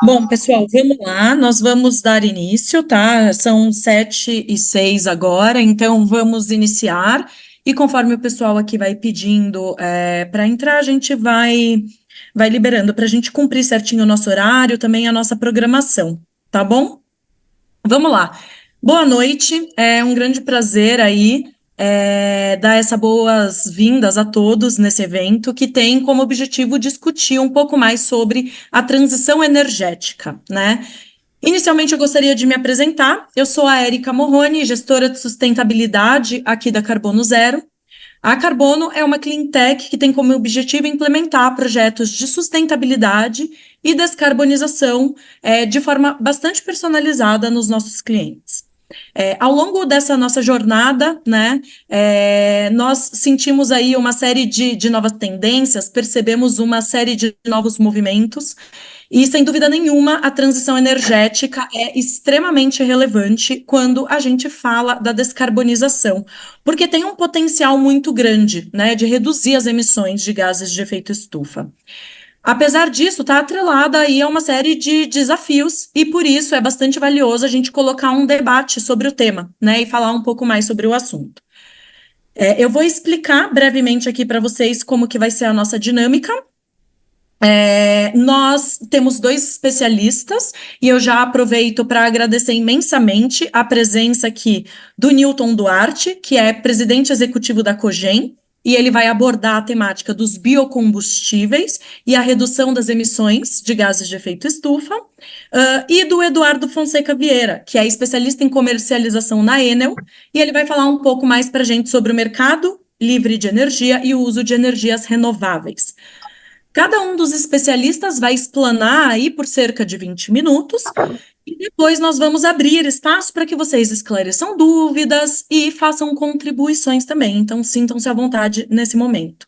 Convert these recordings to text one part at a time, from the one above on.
Bom, pessoal, vamos lá, nós vamos dar início, tá? São 7h06 agora, então vamos iniciar. E conforme o pessoal aqui vai pedindo para entrar, a gente vai liberando para a gente cumprir certinho o nosso horário, também a nossa programação, tá bom? Vamos lá. Boa noite, é um grande prazer aí dar essas boas-vindas a todos nesse evento que tem como objetivo discutir um pouco mais sobre a transição energética, né? Inicialmente, eu gostaria de me apresentar. Eu sou a Érica Morrone, gestora de sustentabilidade aqui da Carbono Zero. A Carbono é uma clean tech que tem como objetivo implementar projetos de sustentabilidade e descarbonização de forma bastante personalizada nos nossos clientes. Ao longo dessa nossa jornada, né, nós sentimos aí uma série de novas tendências, percebemos uma série de novos movimentos, e, sem dúvida nenhuma, a transição energética é extremamente relevante quando a gente fala da descarbonização, porque tem um potencial muito grande, né, de reduzir as emissões de gases de efeito estufa. Apesar disso, está atrelada aí a uma série de desafios, e por isso é bastante valioso a gente colocar um debate sobre o tema, né, e falar um pouco mais sobre o assunto. Eu vou explicar brevemente aqui para vocês como que vai ser a nossa dinâmica. Nós temos dois especialistas e eu já aproveito para agradecer imensamente a presença aqui do Newton Duarte, que é presidente executivo da Cogen, e ele vai abordar a temática dos biocombustíveis e a redução das emissões de gases de efeito estufa, e do Eduardo Fonseca Vieira, que é especialista em comercialização na Enel, e ele vai falar um pouco mais para a gente sobre o mercado livre de energia e o uso de energias renováveis. Cada um dos especialistas vai explanar aí por cerca de 20 minutos, e depois nós vamos abrir espaço para que vocês esclareçam dúvidas e façam contribuições também. Então, sintam-se à vontade nesse momento.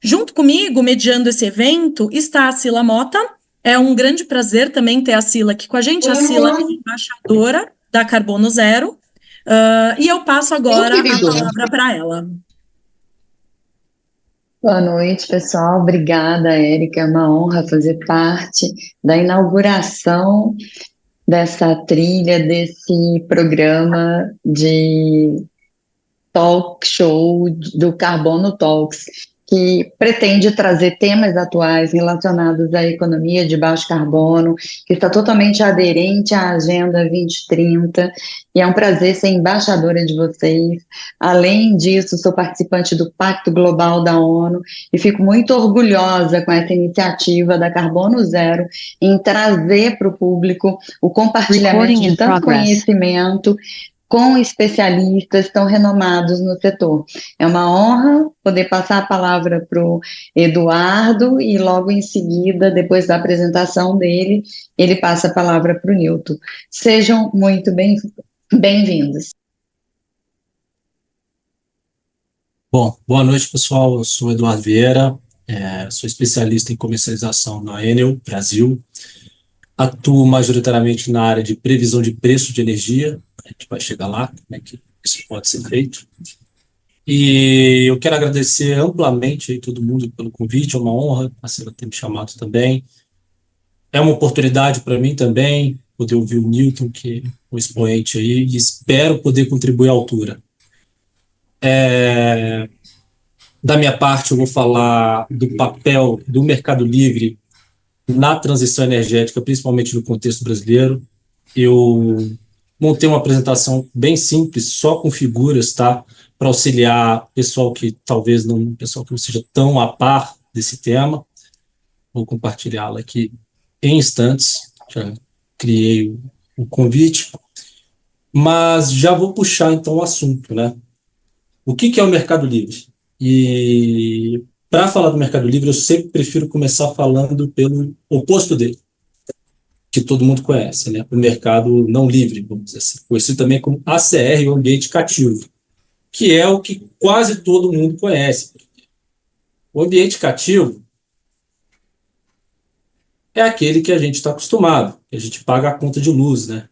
Junto comigo, mediando esse evento, está a Cila Mota. É um grande prazer também ter a Cila aqui com a gente. A Cila é embaixadora da Carbono Zero. E eu passo Ei, agora a querido. palavra para ela. Boa noite, pessoal. Obrigada, Érica. É uma honra fazer parte da inauguração dessa trilha, desse programa de talk show do Carbono Talks, que pretende trazer temas atuais relacionados à economia de baixo carbono, que está totalmente aderente à Agenda 2030, e é um prazer ser embaixadora de vocês. Além disso, sou participante do Pacto Global da ONU e fico muito orgulhosa com essa iniciativa da Carbono Zero em trazer para o público o compartilhamento de tanto conhecimento com especialistas tão renomados no setor. É uma honra poder passar a palavra para o Eduardo e logo em seguida, depois da apresentação dele, ele passa a palavra para o Nilton. Sejam muito bem-vindos. Bom, boa noite, pessoal. Eu sou Eduardo Vieira, sou especialista em comercialização na Enel Brasil. Atuo majoritariamente na área de previsão de preço de energia. A gente vai chegar lá, como é que isso pode ser feito. E eu quero agradecer amplamente aí todo mundo pelo convite, é uma honra a senhora ter me chamado também. É uma oportunidade para mim também poder ouvir o Newton, que é um expoente aí, e espero poder contribuir à altura. Da minha parte, eu vou falar do papel do Mercado Livre na transição energética, principalmente no contexto brasileiro. Eu montei uma apresentação bem simples, só com figuras, tá? Para auxiliar pessoal que não seja tão a par desse tema. Vou compartilhá-la aqui em instantes. Já criei o convite, mas já vou puxar então o assunto, né? O que é o Mercado Livre? E para falar do Mercado Livre, eu sempre prefiro começar falando pelo oposto dele, que todo mundo conhece, né? O mercado não livre, vamos dizer assim, conhecido também como ACR, o ambiente cativo, que é o que quase todo mundo conhece. O ambiente cativo é aquele que a gente está acostumado, que a gente paga a conta de luz, né?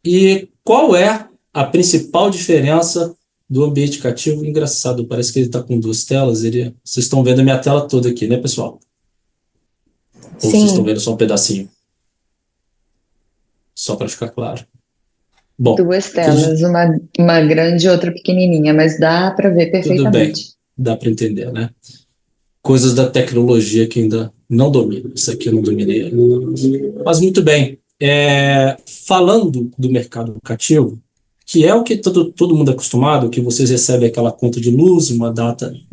E qual é a principal diferença do ambiente cativo? Engraçado, parece que ele está com duas telas. Vocês estão vendo a minha tela toda aqui, né, pessoal? Ou vocês estão Sim, vendo só um pedacinho? só para ficar claro. Bom, Duas telas, uma grande e outra pequenininha, mas dá para ver tudo bem, perfeitamente. dá para entender, né? Coisas da tecnologia que ainda não domino. Isso aqui eu não dominei. Mas muito bem. Falando do mercado educativo, que é o que todo mundo é acostumado, que vocês recebem aquela conta de luz, uma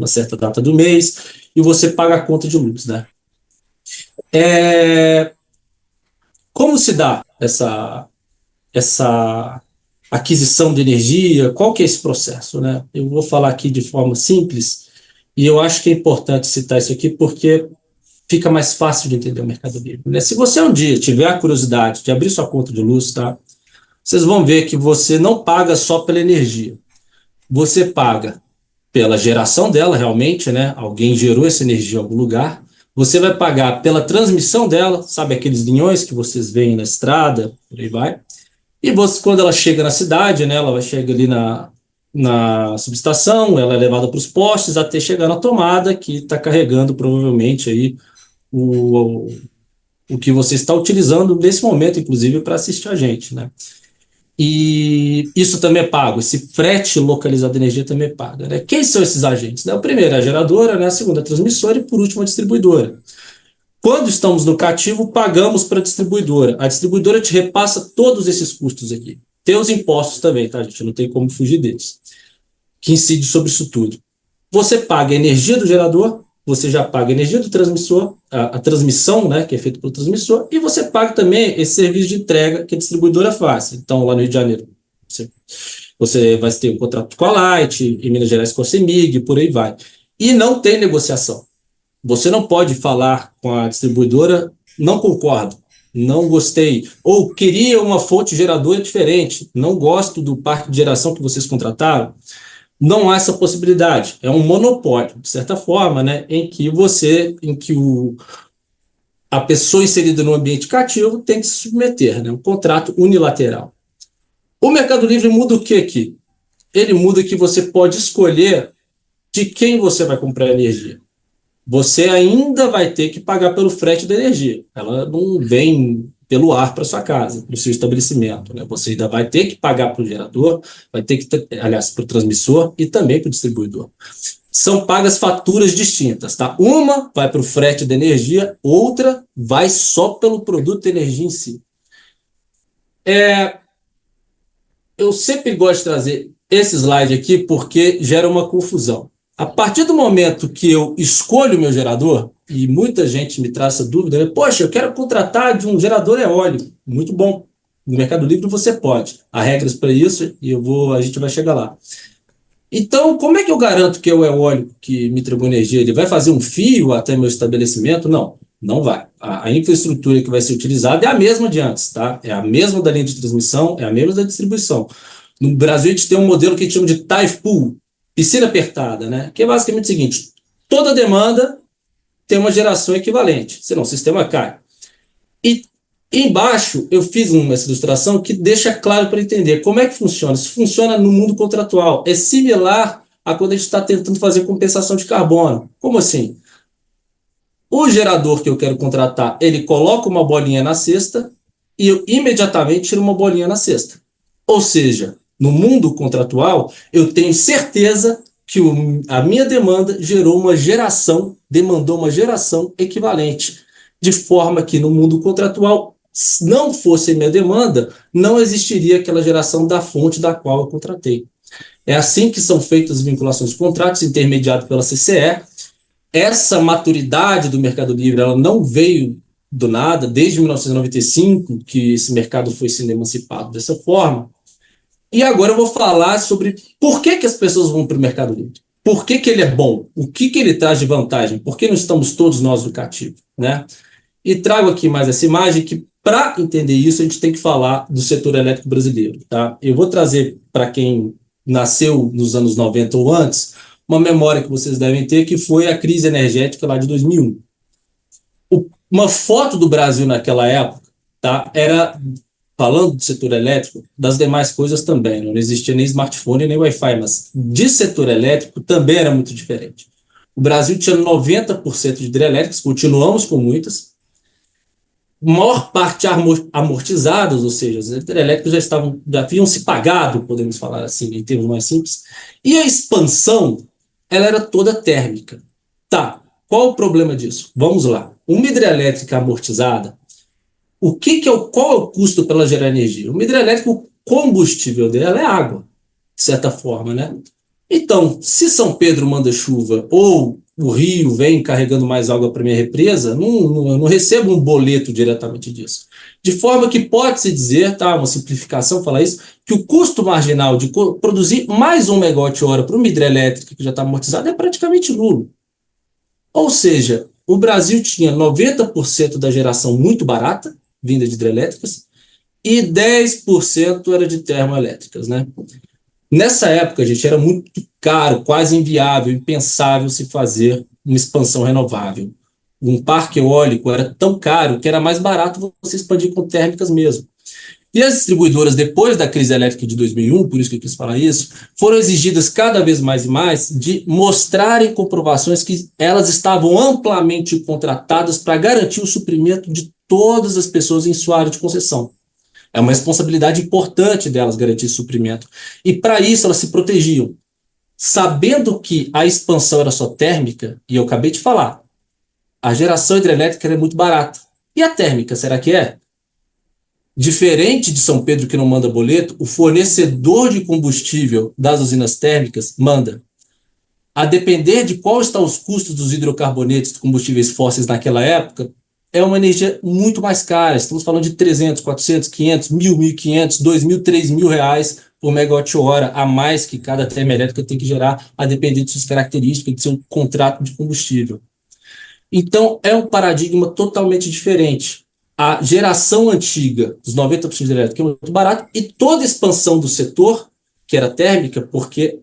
certa data do mês, e você paga a conta de luz, né? Como se dá essa aquisição de energia? Qual que é esse processo, né? Eu vou falar aqui de forma simples, e eu acho que é importante citar isso aqui porque fica mais fácil de entender o Mercado Livre, né? Se você um dia tiver a curiosidade de abrir sua conta de luz, tá? Vocês vão ver que você não paga só pela energia. Você paga pela geração dela, realmente, né? Alguém gerou essa energia em algum lugar. Você vai pagar pela transmissão dela, sabe aqueles linhões que vocês veem na estrada, por aí vai. E você, quando ela chega na cidade, né? Ela vai chegar ali na subestação, ela é levada para os postes até chegar na tomada, que está carregando provavelmente aí o, o que você está utilizando nesse momento, inclusive, para assistir a gente, né? E isso também é pago, esse frete localizado de energia também é pago, né? Quem são esses agentes? Né? O primeiro é a geradora, né? A segunda é a transmissora e, por último, a distribuidora. Quando estamos no cativo, pagamos para a distribuidora. A distribuidora te repassa todos esses custos aqui. Tem os impostos também, tá, gente? Não tem como fugir deles, que incide sobre isso tudo. Você paga a energia do gerador, você já paga a energia do transmissor, a transmissão, né, que é feita pelo transmissor, e você paga também esse serviço de entrega que a distribuidora faz. Então, lá no Rio de Janeiro, você vai ter um contrato com a Light, em Minas Gerais com a CEMIG, por aí vai. E não tem negociação. Você não pode falar com a distribuidora, não concordo, não gostei, ou queria uma fonte geradora diferente, não gosto do parque de geração que vocês contrataram. Não há essa possibilidade. É um monopólio, de certa forma, né, a pessoa inserida no ambiente cativo tem que se submeter, né, um contrato unilateral. O Mercado Livre muda o que aqui? Ele muda que você pode escolher de quem você vai comprar energia. Você ainda vai ter que pagar pelo frete da energia. Ela não vem pelo ar para sua casa, para o seu estabelecimento, né? Você ainda vai ter que pagar para o gerador, vai ter que, aliás, para o transmissor e também para o distribuidor. São pagas faturas distintas, tá? Uma vai para o frete da energia, outra vai só pelo produto de energia em si. Eu sempre gosto de trazer esse slide aqui porque gera uma confusão. A partir do momento que eu escolho o meu gerador, e muita gente me traz essa dúvida, né? Poxa, eu quero contratar de um gerador eólico. Muito bom. No Mercado Livre você pode. Há regras para isso e a gente vai chegar lá. Então, como é que eu garanto que é o eólico que me entregou energia? Ele vai fazer um fio até meu estabelecimento? Não, não vai. A infraestrutura que vai ser utilizada é a mesma de antes, tá? É a mesma da linha de transmissão, é a mesma da distribuição. No Brasil, a gente tem um modelo que a gente chama de tide pool, piscina apertada, né? Que é basicamente o seguinte: toda demanda tem uma geração equivalente, senão o sistema cai. E embaixo eu fiz essa ilustração que deixa claro para entender como é que funciona. Isso funciona no mundo contratual. É similar a quando a gente está tentando fazer compensação de carbono. Como assim? O gerador que eu quero contratar, ele coloca uma bolinha na cesta e eu imediatamente tiro uma bolinha na cesta. Ou seja, no mundo contratual, eu tenho certeza que a minha demanda demandou uma geração equivalente. De forma que no mundo contratual, se não fosse minha demanda, não existiria aquela geração da fonte da qual eu contratei. É assim que são feitas as vinculações de contratos, intermediado pela CCE. Essa maturidade do Mercado Livre, ela não veio do nada, desde 1995, que esse mercado foi sendo emancipado dessa forma. E agora eu vou falar sobre por que as pessoas vão para o Mercado Livre. Por que ele é bom? O que ele traz de vantagem? Por que não estamos todos nós no cativo, né? E trago aqui mais essa imagem que, para entender isso, a gente tem que falar do setor elétrico brasileiro, tá? Eu vou trazer para quem nasceu nos anos 90 ou antes, uma memória que vocês devem ter, que foi a crise energética lá de 2001. Uma foto do Brasil naquela época, tá? Era, falando do setor elétrico, das demais coisas também, não existia nem smartphone nem Wi-Fi, mas de setor elétrico também era muito diferente. O Brasil tinha 90% de hidrelétricas, continuamos com muitas, maior parte amortizadas, ou seja, as hidrelétricas já haviam se pagado, podemos falar assim, em termos mais simples, e a expansão, ela era toda térmica. Tá, qual o problema disso? Vamos lá. Uma hidrelétrica amortizada, qual é o custo para ela gerar energia? Uma hidrelétrica, o combustível dela é água, de certa forma, né? Então, se São Pedro manda chuva ou o rio vem carregando mais água para minha represa, eu não recebo um boleto diretamente disso. De forma que pode-se dizer, tá, uma simplificação falar isso, que o custo marginal de produzir mais 1 megawatt-hora para uma hidrelétrica que já está amortizada é praticamente nulo. Ou seja, o Brasil tinha 90% da geração muito barata, vinda de hidrelétricas, e 10% era de termoelétricas, né? Nessa época, gente, era muito caro, quase inviável, impensável se fazer uma expansão renovável. Um parque eólico era tão caro que era mais barato você expandir com térmicas mesmo. E as distribuidoras, depois da crise elétrica de 2001, por isso que eu quis falar isso, foram exigidas cada vez mais e mais de mostrarem comprovações que elas estavam amplamente contratadas para garantir o suprimento de todas as pessoas em sua área de concessão. É uma responsabilidade importante delas garantir suprimento. E para isso elas se protegiam. Sabendo que a expansão era só térmica, e eu acabei de falar, a geração hidrelétrica era muito barata. E a térmica, será que é? Diferente de São Pedro, que não manda boleto, o fornecedor de combustível das usinas térmicas manda. A depender de qual estão os custos dos hidrocarbonetos, de combustíveis fósseis naquela época, é uma energia muito mais cara. Estamos falando de 300, 400, 500, 1.000, 1.500, 2.000, 3.000 reais por megawatt-hora a mais que cada termoelétrica tem que gerar, a depender de suas características, de seu contrato de combustível. Então, é um paradigma totalmente diferente. A geração antiga dos 90% de elétrica é muito barata e toda a expansão do setor, que era térmica, porque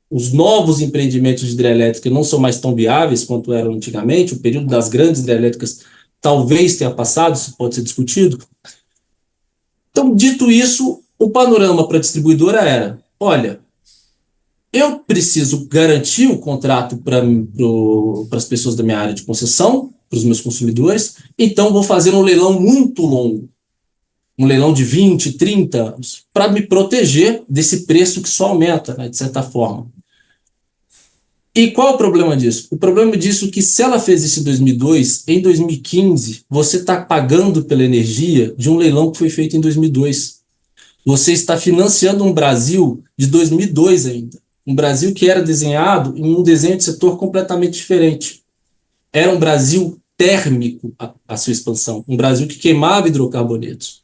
os novos empreendimentos de hidrelétrica não são mais tão viáveis quanto eram antigamente, o período das grandes hidrelétricas talvez tenha passado, isso pode ser discutido. Então, dito isso, o panorama para a distribuidora era, olha, eu preciso garantir o contrato para as pessoas da minha área de concessão, para os meus consumidores, então vou fazer um leilão muito longo, um leilão de 20, 30 anos, para me proteger desse preço que só aumenta, né, de certa forma. E qual é o problema disso? O problema disso é que se ela fez isso em 2002, em 2015, você está pagando pela energia de um leilão que foi feito em 2002. Você está financiando um Brasil de 2002 ainda. Um Brasil que era desenhado em um desenho de setor completamente diferente. Era um Brasil térmico a sua expansão. Um Brasil que queimava hidrocarbonetos.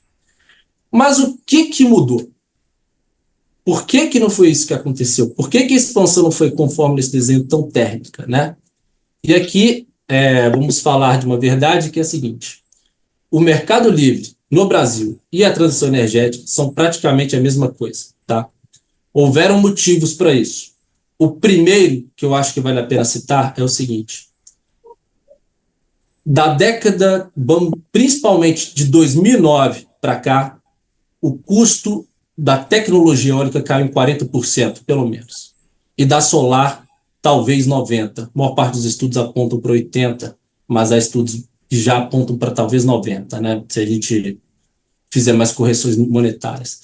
Mas o que mudou? Por que não foi isso que aconteceu? Por que a expansão não foi conforme esse desenho tão térmica, né? E aqui vamos falar de uma verdade que é a seguinte: o mercado livre no Brasil e a transição energética são praticamente a mesma coisa, tá? Houveram motivos para isso. O primeiro, que eu acho que vale a pena citar, é o seguinte: da década, principalmente de 2009 para cá, o custo da tecnologia eólica caiu em 40%, pelo menos. E da solar, talvez 90%. A maior parte dos estudos apontam para 80%, mas há estudos que já apontam para talvez 90%, né? Se a gente fizer mais correções monetárias.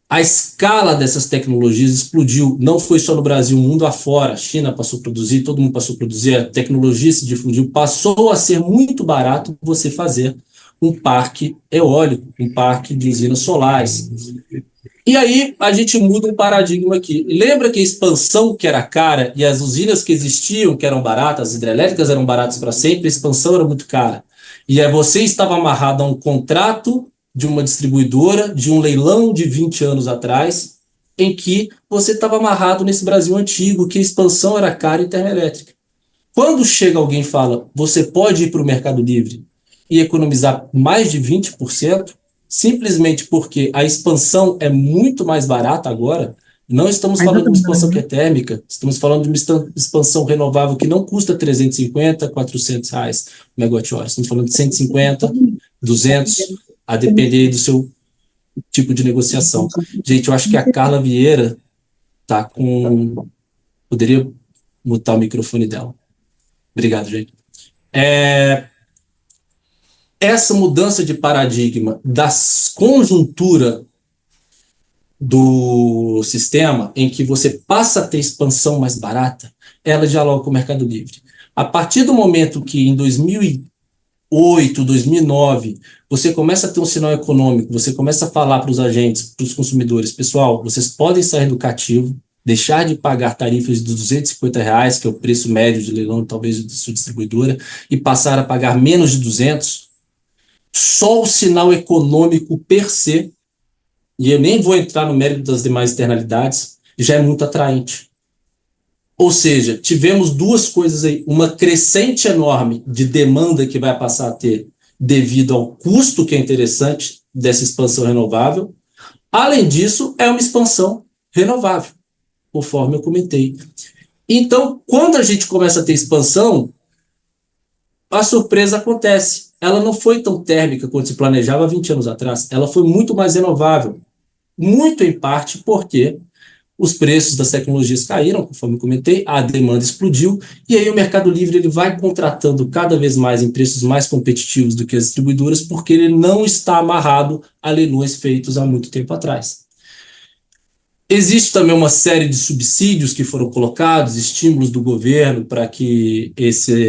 A escala dessas tecnologias explodiu, não foi só no Brasil, o mundo afora. A China passou a produzir, todo mundo passou a produzir, a tecnologia se difundiu, passou a ser muito barato você fazer um parque eólico, um parque de usinas solares. E aí a gente muda um paradigma aqui. Lembra que a expansão que era cara e as usinas que existiam, que eram baratas, as hidrelétricas eram baratas para sempre, a expansão era muito cara. E aí você estava amarrado a um contrato de uma distribuidora, de um leilão de 20 anos atrás, em que você estava amarrado nesse Brasil antigo, que a expansão era cara e termoelétrica. Quando chega alguém e fala, você pode ir para o Mercado Livre e economizar mais de 20%, simplesmente porque a expansão é muito mais barata agora, não estamos falando de uma expansão que é térmica, estamos falando de uma expansão renovável que não custa 350, 400 reais megawatt-hora, estamos falando de 150, 200, a depender do seu tipo de negociação. Gente, eu acho que a Carla Vieira tá com... Poderia mutar o microfone dela. Obrigado, gente. essa mudança de paradigma da conjuntura do sistema, em que você passa a ter expansão mais barata, ela dialoga com o Mercado Livre. A partir do momento que em 2008, 2009, você começa a ter um sinal econômico, você começa a falar para os agentes, para os consumidores, pessoal, vocês podem sair do cativo, deixar de pagar tarifas de R$ 250, que é o preço médio de leilão, talvez, de sua distribuidora, e passar a pagar menos de 200, só o sinal econômico per se, e eu nem vou entrar no mérito das demais externalidades, já é muito atraente. Ou seja, tivemos duas coisas aí, uma crescente enorme de demanda que vai passar a ter devido ao custo que é interessante dessa expansão renovável. Além disso, é uma expansão renovável, conforme eu comentei. Então, quando a gente começa a ter expansão, a surpresa acontece. Ela não foi tão térmica quanto se planejava há 20 anos atrás, ela foi muito mais renovável. Muito em parte porque os preços das tecnologias caíram, conforme eu comentei, a demanda explodiu, e aí o Mercado Livre ele vai contratando cada vez mais em preços mais competitivos do que as distribuidoras, porque ele não está amarrado a leilões feitos há muito tempo atrás. Existe também uma série de subsídios que foram colocados, estímulos do governo para que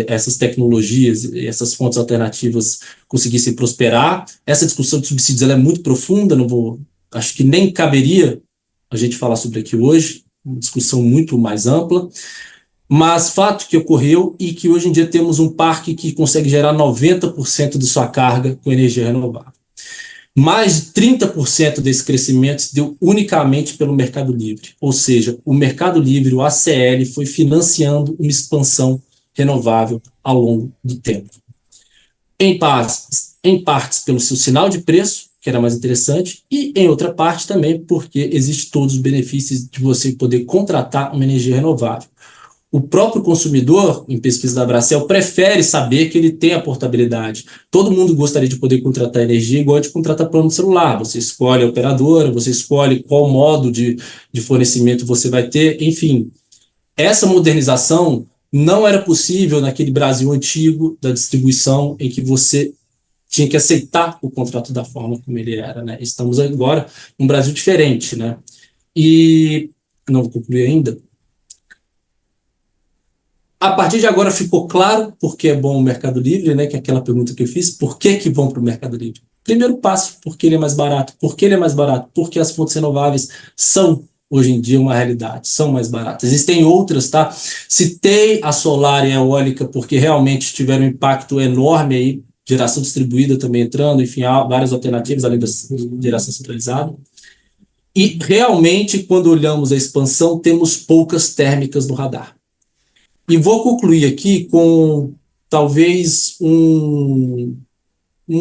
essas tecnologias, essas fontes alternativas conseguissem prosperar. Essa discussão de subsídios ela é muito profunda, acho que nem caberia a gente falar sobre aqui hoje, uma discussão muito mais ampla, mas fato que ocorreu e que hoje em dia temos um parque que consegue gerar 90% de sua carga com energia renovável. Mais de 30% desse crescimento se deu unicamente pelo Mercado Livre, ou seja, o Mercado Livre, o ACL, foi financiando uma expansão renovável ao longo do tempo. Em partes pelo seu sinal de preço, que era mais interessante, e em outra parte também porque existe todos os benefícios de você poder contratar uma energia renovável. O próprio consumidor, em pesquisa da Bracel, prefere saber que ele tem a portabilidade. Todo mundo gostaria de poder contratar energia igual de contratar plano de celular. Você escolhe a operadora, você escolhe qual modo de fornecimento você vai ter, enfim. Essa modernização não era possível naquele Brasil antigo da distribuição, em que você tinha que aceitar o contrato da forma como ele era, né? Estamos agora num Brasil diferente, né? E não vou concluir ainda. A partir de agora ficou claro por que é bom o Mercado Livre, né? Que é aquela pergunta que eu fiz, por que vão para o Mercado Livre? Primeiro passo, porque ele é mais barato. Por que ele é mais barato? Porque as fontes renováveis são, hoje em dia, uma realidade, são mais baratas. Existem outras, tá? Citei a solar e a eólica porque realmente tiveram um impacto enorme aí, geração distribuída também entrando, enfim, há várias alternativas além da geração centralizada. E realmente, quando olhamos a expansão, temos poucas térmicas no radar. E vou concluir aqui com talvez um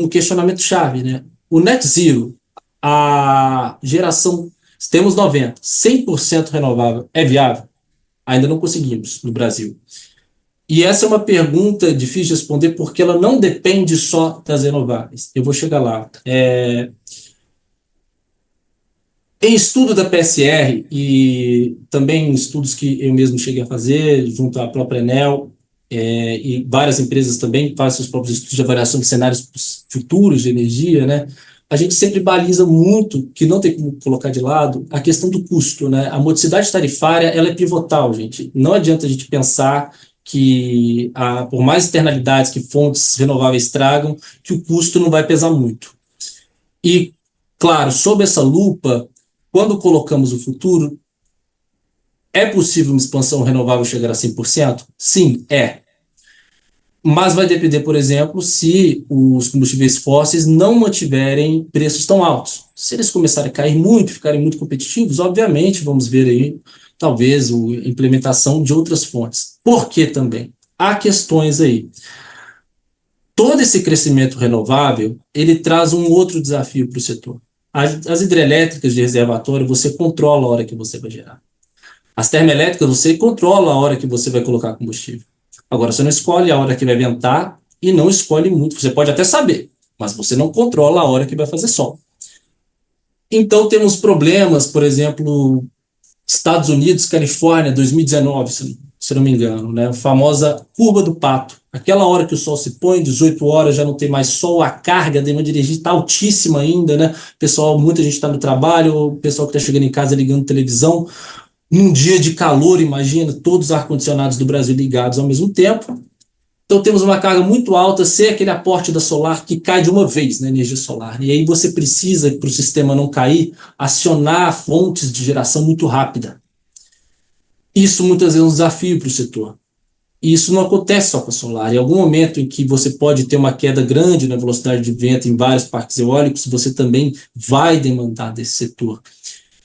questionamento-chave, né? O net zero, a geração, temos 90%, 100% renovável, é viável? Ainda não conseguimos no Brasil. E essa é uma pergunta difícil de responder porque ela não depende só das renováveis. Eu vou chegar lá. Em estudo da PSR e também em estudos que eu mesmo cheguei a fazer, junto à própria Enel, e várias empresas também fazem seus próprios estudos de avaliação de cenários futuros de energia, né? A gente sempre baliza muito, que não tem como colocar de lado, a questão do custo, né? A modicidade tarifária, ela é pivotal, gente. Não adianta a gente pensar que, por mais externalidades que fontes renováveis tragam, que o custo não vai pesar muito. E, claro, sob essa lupa, quando colocamos o futuro, é possível uma expansão renovável chegar a 100%? Sim, é. Mas vai depender, por exemplo, se os combustíveis fósseis não mantiverem preços tão altos. Se eles começarem a cair muito, ficarem muito competitivos, obviamente vamos ver aí, talvez, a implementação de outras fontes. Por que também? Há questões aí. Todo esse crescimento renovável, ele traz um outro desafio para o setor. As hidrelétricas de reservatório, você controla a hora que você vai gerar. As termoelétricas, você controla a hora que você vai colocar combustível. Agora, você não escolhe a hora que vai ventar e não escolhe muito. Você pode até saber, mas você não controla a hora que vai fazer sol. Então, temos problemas, por exemplo, Estados Unidos, Califórnia, 2019, se não me engano, né? A famosa curva do pato. Aquela hora que o sol se põe, 18 horas já não tem mais sol, a carga, a demanda de energia está altíssima ainda, né? Pessoal, muita gente está no trabalho, o pessoal que está chegando em casa ligando televisão. Num dia de calor, imagina, todos os ar-condicionados do Brasil ligados ao mesmo tempo. Então temos uma carga muito alta, sem aquele aporte da solar que cai de uma vez na energia solar. E aí você precisa, para o sistema não cair, acionar fontes de geração muito rápida. Isso muitas vezes é um desafio para o setor. E isso não acontece só com a solar. Em algum momento em que você pode ter uma queda grande na velocidade de vento em vários parques eólicos, você também vai demandar desse setor.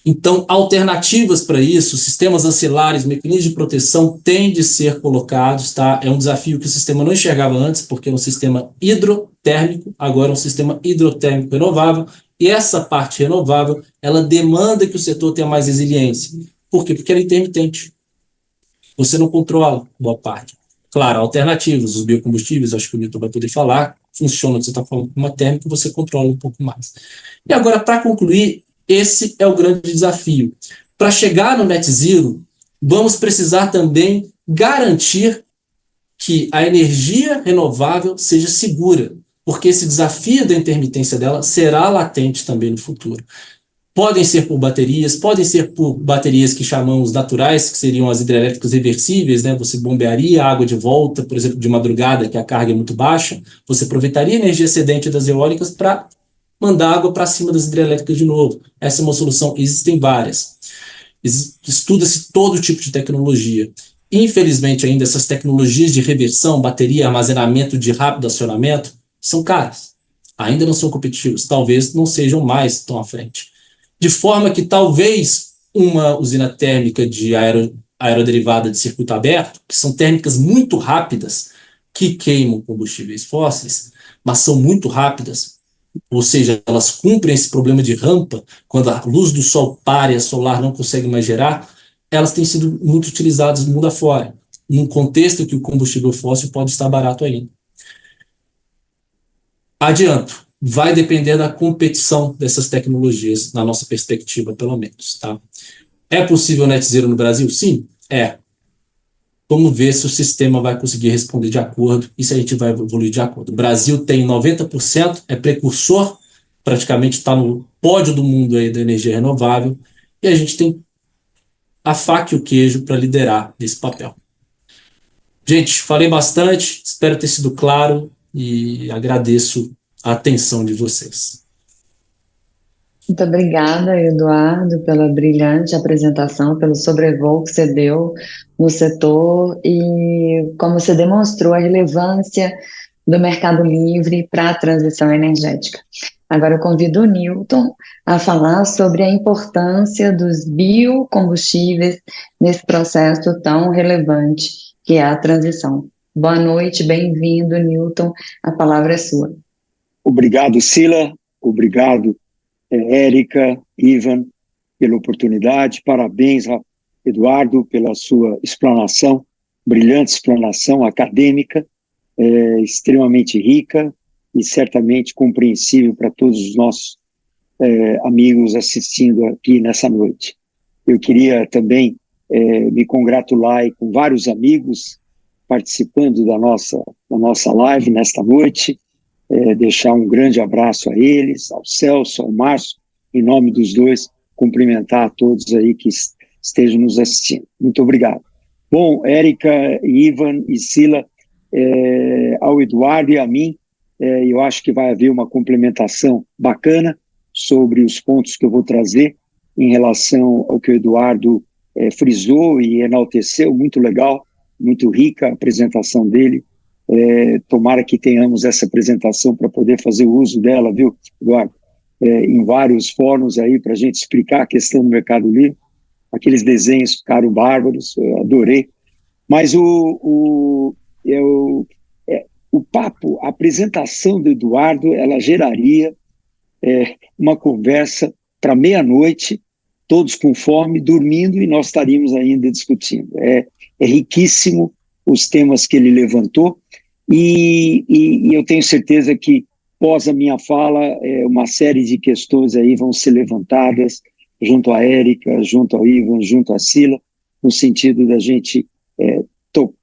Então, alternativas para isso, sistemas ancilares, mecanismos de proteção têm de ser colocados, tá? É um desafio que o sistema não enxergava antes, porque é um sistema hidrotérmico, agora é um sistema hidrotérmico renovável, e essa parte renovável, ela demanda que o setor tenha mais resiliência. Por quê? Porque ela é intermitente. Você não controla boa parte. Claro, alternativas, os biocombustíveis, acho que o Milton vai poder falar, funciona, você está falando com uma térmica, você controla um pouco mais. E agora, para concluir, esse é o grande desafio. Para chegar no net zero, vamos precisar também garantir que a energia renovável seja segura, porque esse desafio da intermitência dela será latente também no futuro. Podem ser por baterias, podem ser por baterias que chamamos naturais, que seriam as hidrelétricas reversíveis, né? Você bombearia a água de volta, por exemplo, de madrugada, que a carga é muito baixa, você aproveitaria a energia excedente das eólicas para mandar água para cima das hidrelétricas de novo. Essa é uma solução, existem várias. Estuda-se todo tipo de tecnologia. Infelizmente, ainda essas tecnologias de reversão, bateria, armazenamento de rápido acionamento, são caras. Ainda não são competitivos, talvez não sejam mais tão à frente. De forma que talvez uma usina térmica de aeroderivada de circuito aberto, que são térmicas muito rápidas, que queimam combustíveis fósseis, mas são muito rápidas, ou seja, elas cumprem esse problema de rampa, quando a luz do sol para e a solar não consegue mais gerar, elas têm sido muito utilizadas no mundo afora, num contexto em que o combustível fóssil pode estar barato ainda. Adianto, vai depender da competição dessas tecnologias, na nossa perspectiva, pelo menos. Tá? É possível net zero no Brasil? Sim, é. Vamos ver se o sistema vai conseguir responder de acordo e se a gente vai evoluir de acordo. O Brasil tem 90%, é precursor, praticamente está no pódio do mundo aí da energia renovável, e a gente tem a faca e o queijo para liderar nesse papel. Gente, falei bastante, espero ter sido claro e agradeço a atenção de vocês. Muito obrigada, Eduardo, pela brilhante apresentação, pelo sobrevoo que você deu no setor e como você demonstrou a relevância do mercado livre para a transição energética. Agora eu convido o Newton a falar sobre a importância dos biocombustíveis nesse processo tão relevante que é a transição. Boa noite, bem-vindo, Newton, a palavra é sua. Obrigado, Sila, obrigado, Érica, Ivan, pela oportunidade, parabéns, Eduardo, pela sua explanação, brilhante explanação acadêmica, extremamente rica e certamente compreensível para todos os nossos amigos assistindo aqui nessa noite. Eu queria também me congratular aí com vários amigos participando da nossa live nesta noite, deixar um grande abraço a eles, ao Celso, ao Márcio, em nome dos dois, cumprimentar a todos aí que estejam nos assistindo. Muito obrigado. Bom, Érica, Ivan e Sila, ao Eduardo e a mim, eu acho que vai haver uma complementação bacana sobre os pontos que eu vou trazer em relação ao que o Eduardo frisou e enalteceu, muito legal, muito rica a apresentação dele. Tomara que tenhamos essa apresentação para poder fazer o uso dela, viu, Eduardo? Em vários fóruns aí para a gente explicar a questão do mercado livre. Aqueles desenhos ficaram bárbaros, eu adorei. Mas o papo, a apresentação do Eduardo, ela geraria uma conversa para meia-noite, todos com fome, dormindo, e nós estaríamos ainda discutindo. É riquíssimo os temas que ele levantou, e eu tenho certeza que, pós a minha fala, uma série de questões aí vão ser levantadas junto à Érica, junto ao Ivan, junto à Sila, no sentido da gente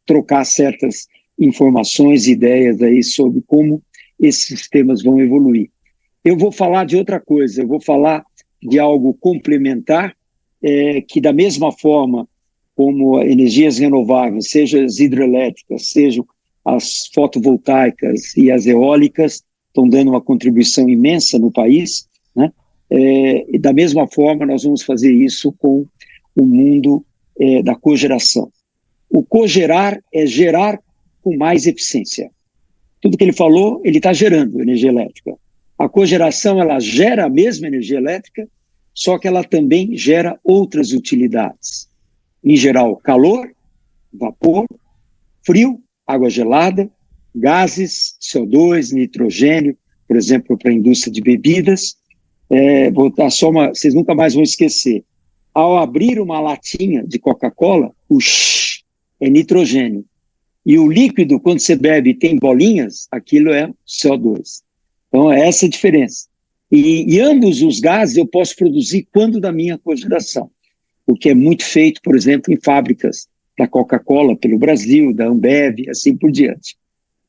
trocar certas informações e ideias aí sobre como esses sistemas vão evoluir. Eu vou falar de outra coisa, eu vou falar de algo complementar, que da mesma forma como energias renováveis, seja as hidrelétricas, sejam as fotovoltaicas e as eólicas, estão dando uma contribuição imensa no país, né? E da mesma forma nós vamos fazer isso com o mundo da cogeração. O cogerar é gerar com mais eficiência. Tudo que ele falou, ele está gerando energia elétrica. A cogeração, ela gera a mesma energia elétrica, só que ela também gera outras utilidades. Em geral, calor, vapor, frio, água gelada, gases, CO2, nitrogênio, por exemplo, para a indústria de bebidas. Vou dar só vocês nunca mais vão esquecer. Ao abrir uma latinha de Coca-Cola, o shh é nitrogênio. E o líquido, quando você bebe e tem bolinhas, aquilo é CO2. Então, é essa a diferença. E ambos os gases eu posso produzir quando da minha cogeração, o que é muito feito, por exemplo, em fábricas da Coca-Cola pelo Brasil, da Ambev, assim por diante.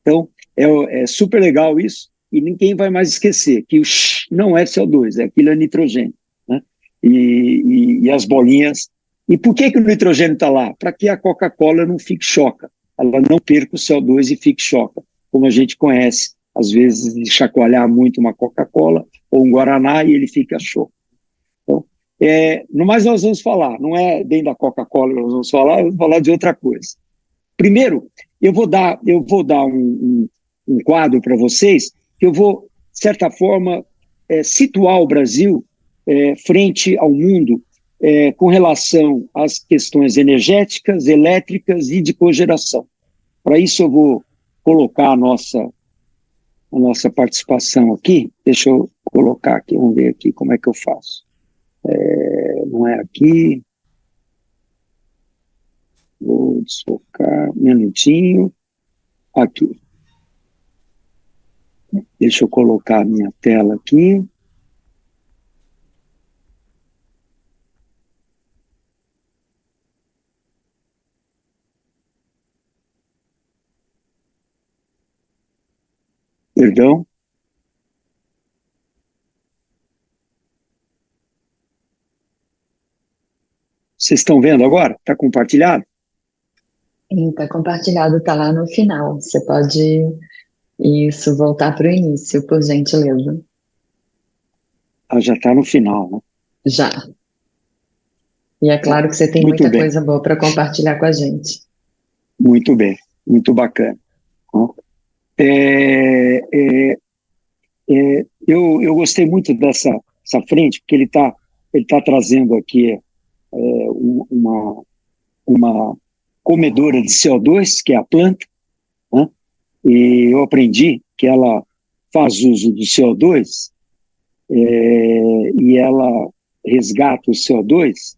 Então, é super legal isso, e ninguém vai mais esquecer que o shh não é CO2, aquilo é nitrogênio, né? E as bolinhas. E por que o nitrogênio está lá? Para que a Coca-Cola não fique choca, ela não perca o CO2 e fique choca, como a gente conhece, às vezes, de chacoalhar muito uma Coca-Cola ou um Guaraná e ele fica choco. Então, no mais nós vamos falar, não é bem da Coca-Cola que nós vamos falar de outra coisa. Primeiro, eu vou dar um quadro para vocês, que eu vou, de certa forma, situar o Brasil frente ao mundo com relação às questões energéticas, elétricas e de cogeração. Para isso eu vou colocar a nossa participação aqui. Deixa eu colocar aqui, vamos ver aqui como é que eu faço. Não é aqui. Vou desfocar um minutinho. Aqui. Deixa eu colocar a minha tela aqui. Perdão. Vocês estão vendo agora? Está compartilhado? Está compartilhado, está lá no final. Você pode, isso, voltar para o início, por gentileza. Já está no final, né? Já. E é claro que você tem Muito muita bem. coisa boa para compartilhar com a gente. Muito bem, muito bacana. Eu gostei muito dessa frente, porque ele tá trazendo aqui uma comedora de CO2, que é a planta, né? E eu aprendi que ela faz uso do CO2 e ela resgata o CO2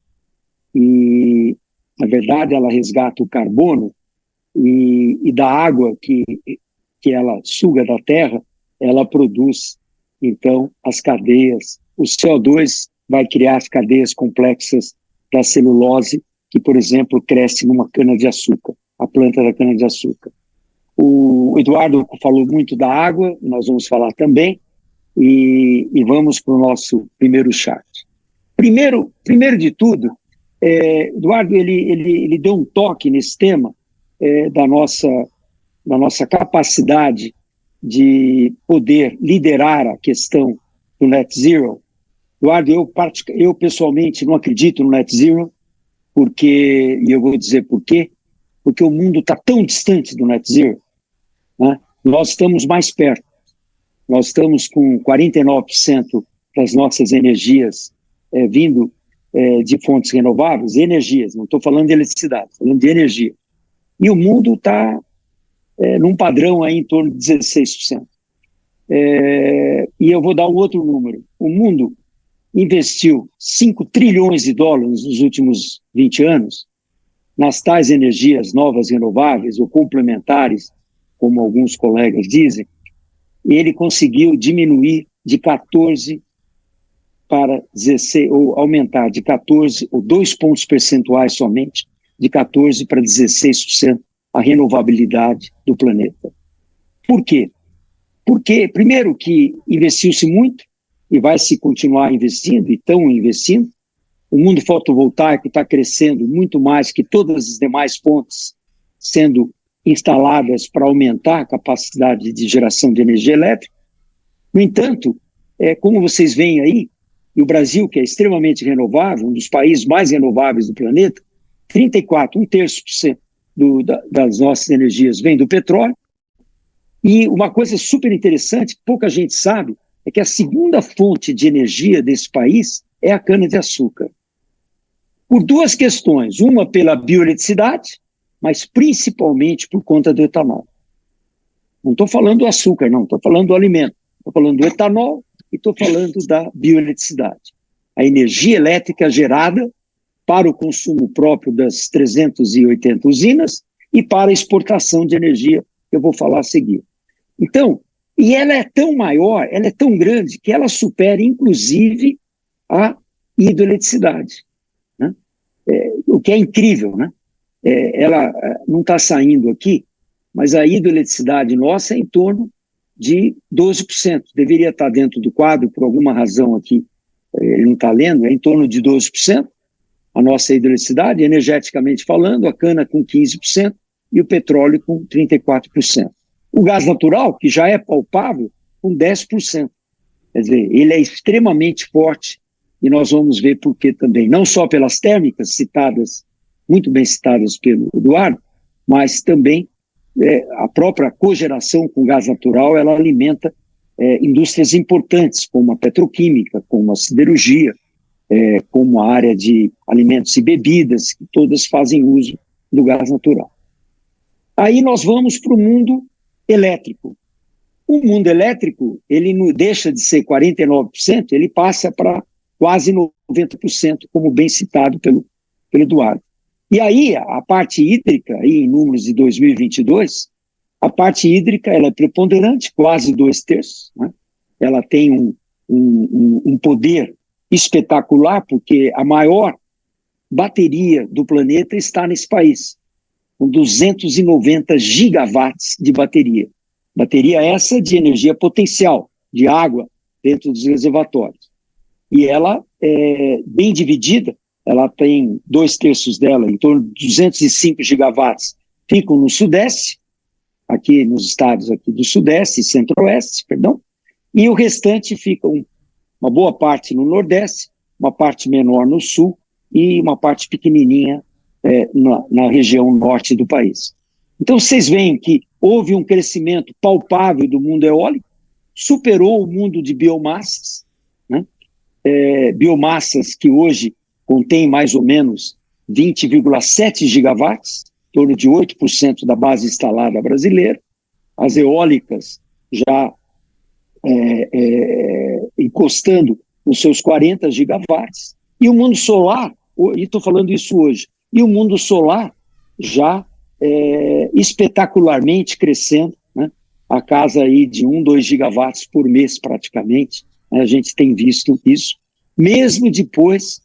e, na verdade, ela resgata o carbono e da água que ela suga da terra, ela produz, então, as cadeias. O CO2 vai criar as cadeias complexas da celulose, que, por exemplo, cresce numa cana-de-açúcar, a planta da cana-de-açúcar. O Eduardo falou muito da água, nós vamos falar também, e vamos para o nosso primeiro chart. Primeiro de tudo, Eduardo, ele deu um toque nesse tema da nossa capacidade de poder liderar a questão do net zero. Eduardo, eu pessoalmente não acredito no net zero, e eu vou dizer por quê, porque o mundo está tão distante do net zero, né? Nós estamos mais perto, nós estamos com 49% das nossas energias vindo de fontes renováveis, energias, não estou falando de eletricidade, estou falando de energia. E o mundo está num padrão aí em torno de 16%. E eu vou dar um outro número. O mundo investiu 5 trilhões de dólares nos últimos 20 anos nas tais energias novas renováveis ou complementares, como alguns colegas dizem, e ele conseguiu diminuir de 14 para 16, ou aumentar de 14, ou 2 pontos percentuais somente, de 14% para 16% a renovabilidade do planeta. Por quê? Porque, primeiro, que investiu-se muito e vai se continuar investindo, e estão investindo. O mundo fotovoltaico está crescendo muito mais que todas as demais fontes sendo instaladas para aumentar a capacidade de geração de energia elétrica. No entanto, como vocês veem aí, e o Brasil, que é extremamente renovável, um dos países mais renováveis do planeta, 34, 1/3% das nossas energias vem do petróleo. E uma coisa super interessante, que pouca gente sabe, é que a segunda fonte de energia desse país é a cana-de-açúcar. Por duas questões, uma pela bioeletricidade, mas principalmente por conta do etanol. Não estou falando do açúcar, não, estou falando do alimento. Estou falando do etanol e estou falando da bioeletricidade. A energia elétrica gerada para o consumo próprio das 380 usinas e para a exportação de energia, que eu vou falar a seguir. Então, e ela é tão maior, ela é tão grande, que ela supera, inclusive, a hidroeletricidade, né? O que é incrível, né? Ela não está saindo aqui, mas a hidroeletricidade nossa é em torno de 12%. Deveria estar dentro do quadro, por alguma razão aqui, ele não está lendo, é em torno de 12%. A nossa hidroeletricidade, energeticamente falando, a cana com 15% e o petróleo com 34%. O gás natural, que já é palpável, com 10%. Quer dizer, ele é extremamente forte e nós vamos ver por que também. Não só pelas térmicas citadas, muito bem citadas pelo Eduardo, mas também a própria cogeração com gás natural, ela alimenta indústrias importantes, como a petroquímica, como a siderurgia, como a área de alimentos e bebidas, que todas fazem uso do gás natural. Aí nós vamos para o mundo elétrico. O mundo elétrico, ele não deixa de ser 49%, ele passa para quase 90%, como bem citado pelo Eduardo. E aí, a parte hídrica, aí em números de 2022, a parte hídrica ela é preponderante, quase 2/3, né? Ela tem um poder espetacular, porque a maior bateria do planeta está nesse país, com 290 gigawatts de bateria. Bateria essa de energia potencial, de água dentro dos reservatórios. E ela é bem dividida, ela tem 2/3 dela, em torno de 205 gigawatts, ficam no Sudeste, aqui nos estados aqui do Sudeste e Centro-Oeste, perdão, e o restante fica uma boa parte no Nordeste, uma parte menor no Sul e uma parte pequenininha na região norte do país. Então vocês veem que houve um crescimento palpável do mundo eólico, superou o mundo de biomassas, né? Biomassas que hoje contém mais ou menos 20,7 gigawatts, em torno de 8% da base instalada brasileira. As eólicas já encostando nos seus 40 gigawatts. E o mundo solar, e estou falando isso hoje, e o mundo solar já espetacularmente crescendo, né? A casa aí de 2 gigawatts por mês praticamente, né? A gente tem visto isso, mesmo depois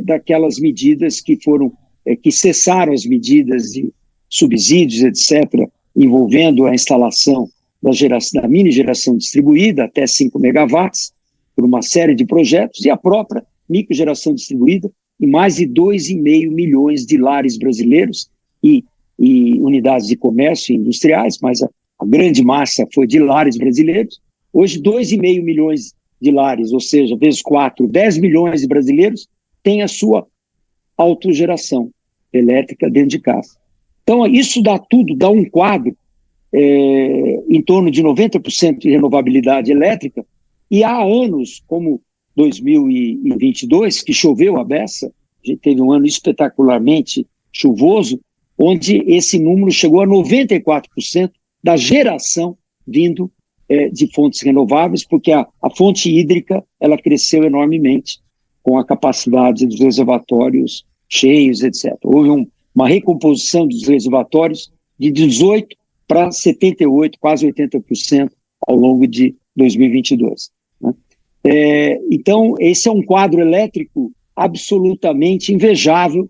daquelas medidas que foram, que cessaram as medidas de subsídios, etc., envolvendo a instalação da mini geração distribuída até 5 megawatts, por uma série de projetos, e a própria microgeração distribuída em mais de 2,5 milhões de lares brasileiros e unidades de comércio e industriais, mas a grande massa foi de lares brasileiros. Hoje, 2,5 milhões de lares, ou seja, vezes 4, 10 milhões de brasileiros têm a sua autogeração elétrica dentro de casa. Então, isso dá um quadro em torno de 90% de renovabilidade elétrica, e há anos, como 2022, que choveu a beça, a gente teve um ano espetacularmente chuvoso, onde esse número chegou a 94% da geração vindo de fontes renováveis, porque a fonte hídrica ela cresceu enormemente com a capacidade dos reservatórios cheios, etc. Houve uma recomposição dos reservatórios de 18% para 78%, quase 80% ao longo de 2022. Né? Então, esse é um quadro elétrico absolutamente invejável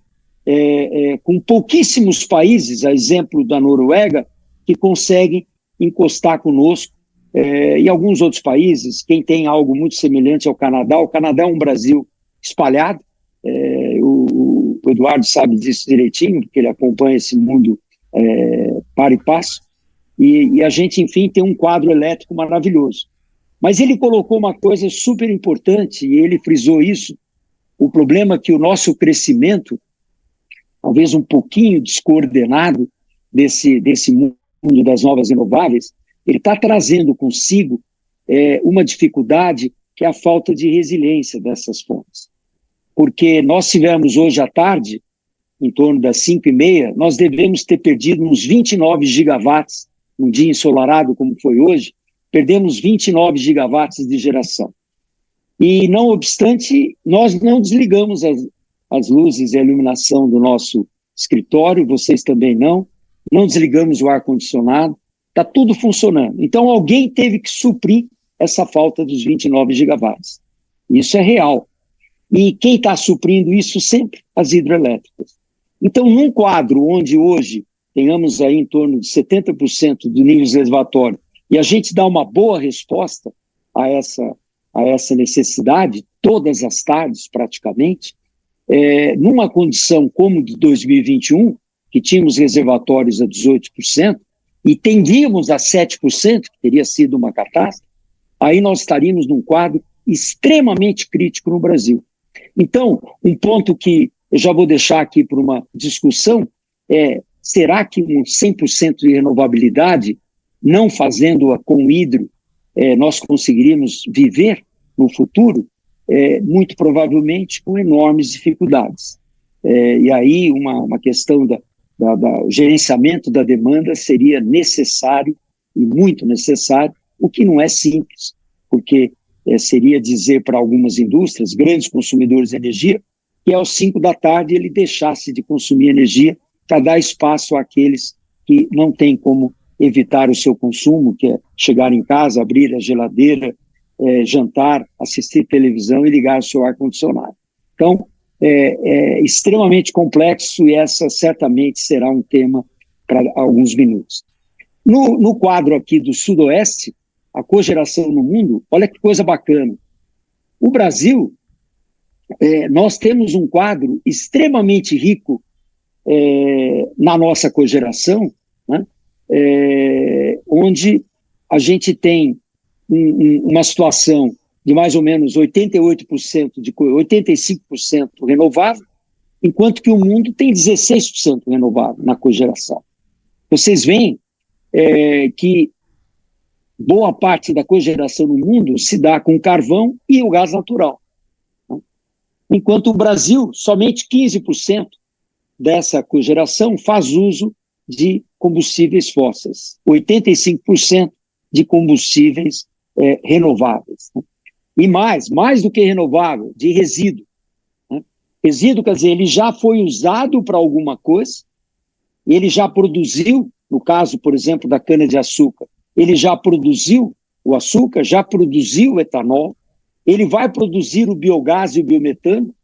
com pouquíssimos países, a exemplo da Noruega, que conseguem encostar conosco, e alguns outros países. Quem tem algo muito semelhante ao Canadá. O Canadá é um Brasil espalhado, o Eduardo sabe disso direitinho, porque ele acompanha esse mundo para e passo, e a gente, enfim, tem um quadro elétrico maravilhoso. Mas ele colocou uma coisa super importante, e ele frisou isso: o problema é que o nosso crescimento, talvez um pouquinho descoordenado desse mundo das novas renováveis, ele está trazendo consigo uma dificuldade, que é a falta de resiliência dessas fontes. Porque nós tivemos hoje à tarde, em torno das 5h30, nós devemos ter perdido uns 29 gigawatts, num dia ensolarado como foi hoje, perdemos 29 gigawatts de geração. E, não obstante, nós não desligamos as luzes e a iluminação do nosso escritório, vocês também não desligamos o ar-condicionado, está tudo funcionando. Então, alguém teve que suprir essa falta dos 29 gigawatts. Isso é real. E quem está suprindo isso sempre? As hidrelétricas. Então, num quadro onde hoje tenhamos aí em torno de 70% do nível reservatório, e a gente dá uma boa resposta a essa necessidade, todas as tardes praticamente, numa condição como de 2021, que tínhamos reservatórios a 18%, e tendíamos a 7%, que teria sido uma catástrofe, aí nós estaríamos num quadro extremamente crítico no Brasil. Então, um ponto que eu já vou deixar aqui para uma discussão será que um 100% de renovabilidade, não fazendo-a com hidro, nós conseguiríamos viver no futuro? Muito provavelmente com enormes dificuldades. E aí uma questão do gerenciamento da demanda seria necessário, e muito necessário, o que não é simples, porque seria dizer para algumas indústrias, grandes consumidores de energia, que às 5 da tarde ele deixasse de consumir energia para dar espaço àqueles que não têm como evitar o seu consumo, que é chegar em casa, abrir a geladeira, jantar, assistir televisão e ligar o seu ar-condicionado. Então, é extremamente complexo, e essa certamente será um tema para alguns minutos. No quadro aqui do Sudoeste, a cogeração no mundo, olha que coisa bacana. O Brasil, nós temos um quadro extremamente rico na nossa cogeração, né? Onde a gente tem uma situação de mais ou menos 88%, 85% renovável, enquanto que o mundo tem 16% renovável na cogeração. Vocês veem que boa parte da cogeração no mundo se dá com carvão e o gás natural, né? Enquanto o Brasil, somente 15% dessa cogeração faz uso de combustíveis fósseis, 85% de combustíveis renováveis, né? E mais do que renovável, de resíduo, né? Resíduo quer dizer, ele já foi usado para alguma coisa, ele já produziu, no caso, por exemplo, da cana-de-açúcar, ele já produziu o açúcar, já produziu o etanol, ele vai produzir o biogás e o biometano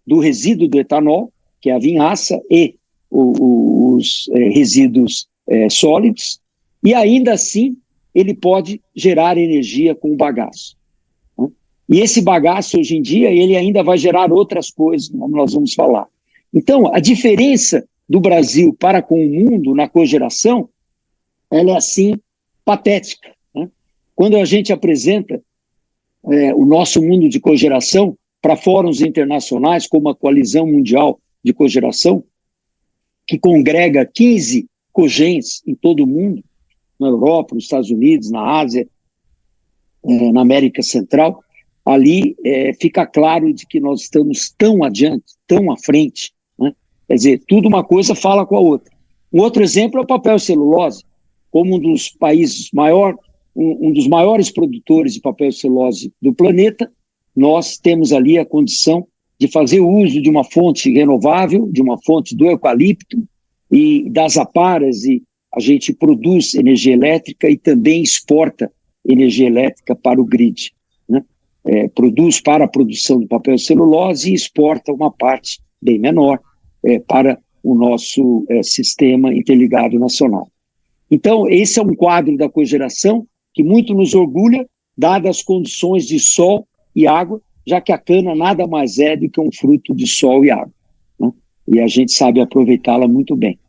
do resíduo do etanol, que é a vinhaça e os resíduos sólidos, e ainda assim ele pode gerar energia com o bagaço, né? E esse bagaço, hoje em dia, ele ainda vai gerar outras coisas, como nós vamos falar. Então, a diferença do Brasil para com o mundo na cogeração, ela é assim patética, né? Quando a gente apresenta o nosso mundo de cogeração para fóruns internacionais, como a Coalizão Mundial de Cogeração, que congrega 15 cogens em todo o mundo, na Europa, nos Estados Unidos, na Ásia, na América Central, ali fica claro de que nós estamos tão adiante, tão à frente, né? Quer dizer, tudo uma coisa fala com a outra. Um outro exemplo é o papel celulose. Como um dos países um dos maiores produtores de papel celulose do planeta, nós temos ali a condição de fazer uso de uma fonte renovável, de uma fonte do eucalipto e das aparas, e a gente produz energia elétrica e também exporta energia elétrica para o grid, né? Produz para a produção do papel celulose e exporta uma parte bem menor para o nosso sistema interligado nacional. Então, esse é um quadro da cogeração que muito nos orgulha, dadas as condições de sol e água, já que a cana nada mais é do que um fruto de sol e água, né? E a gente sabe aproveitá-la muito bem.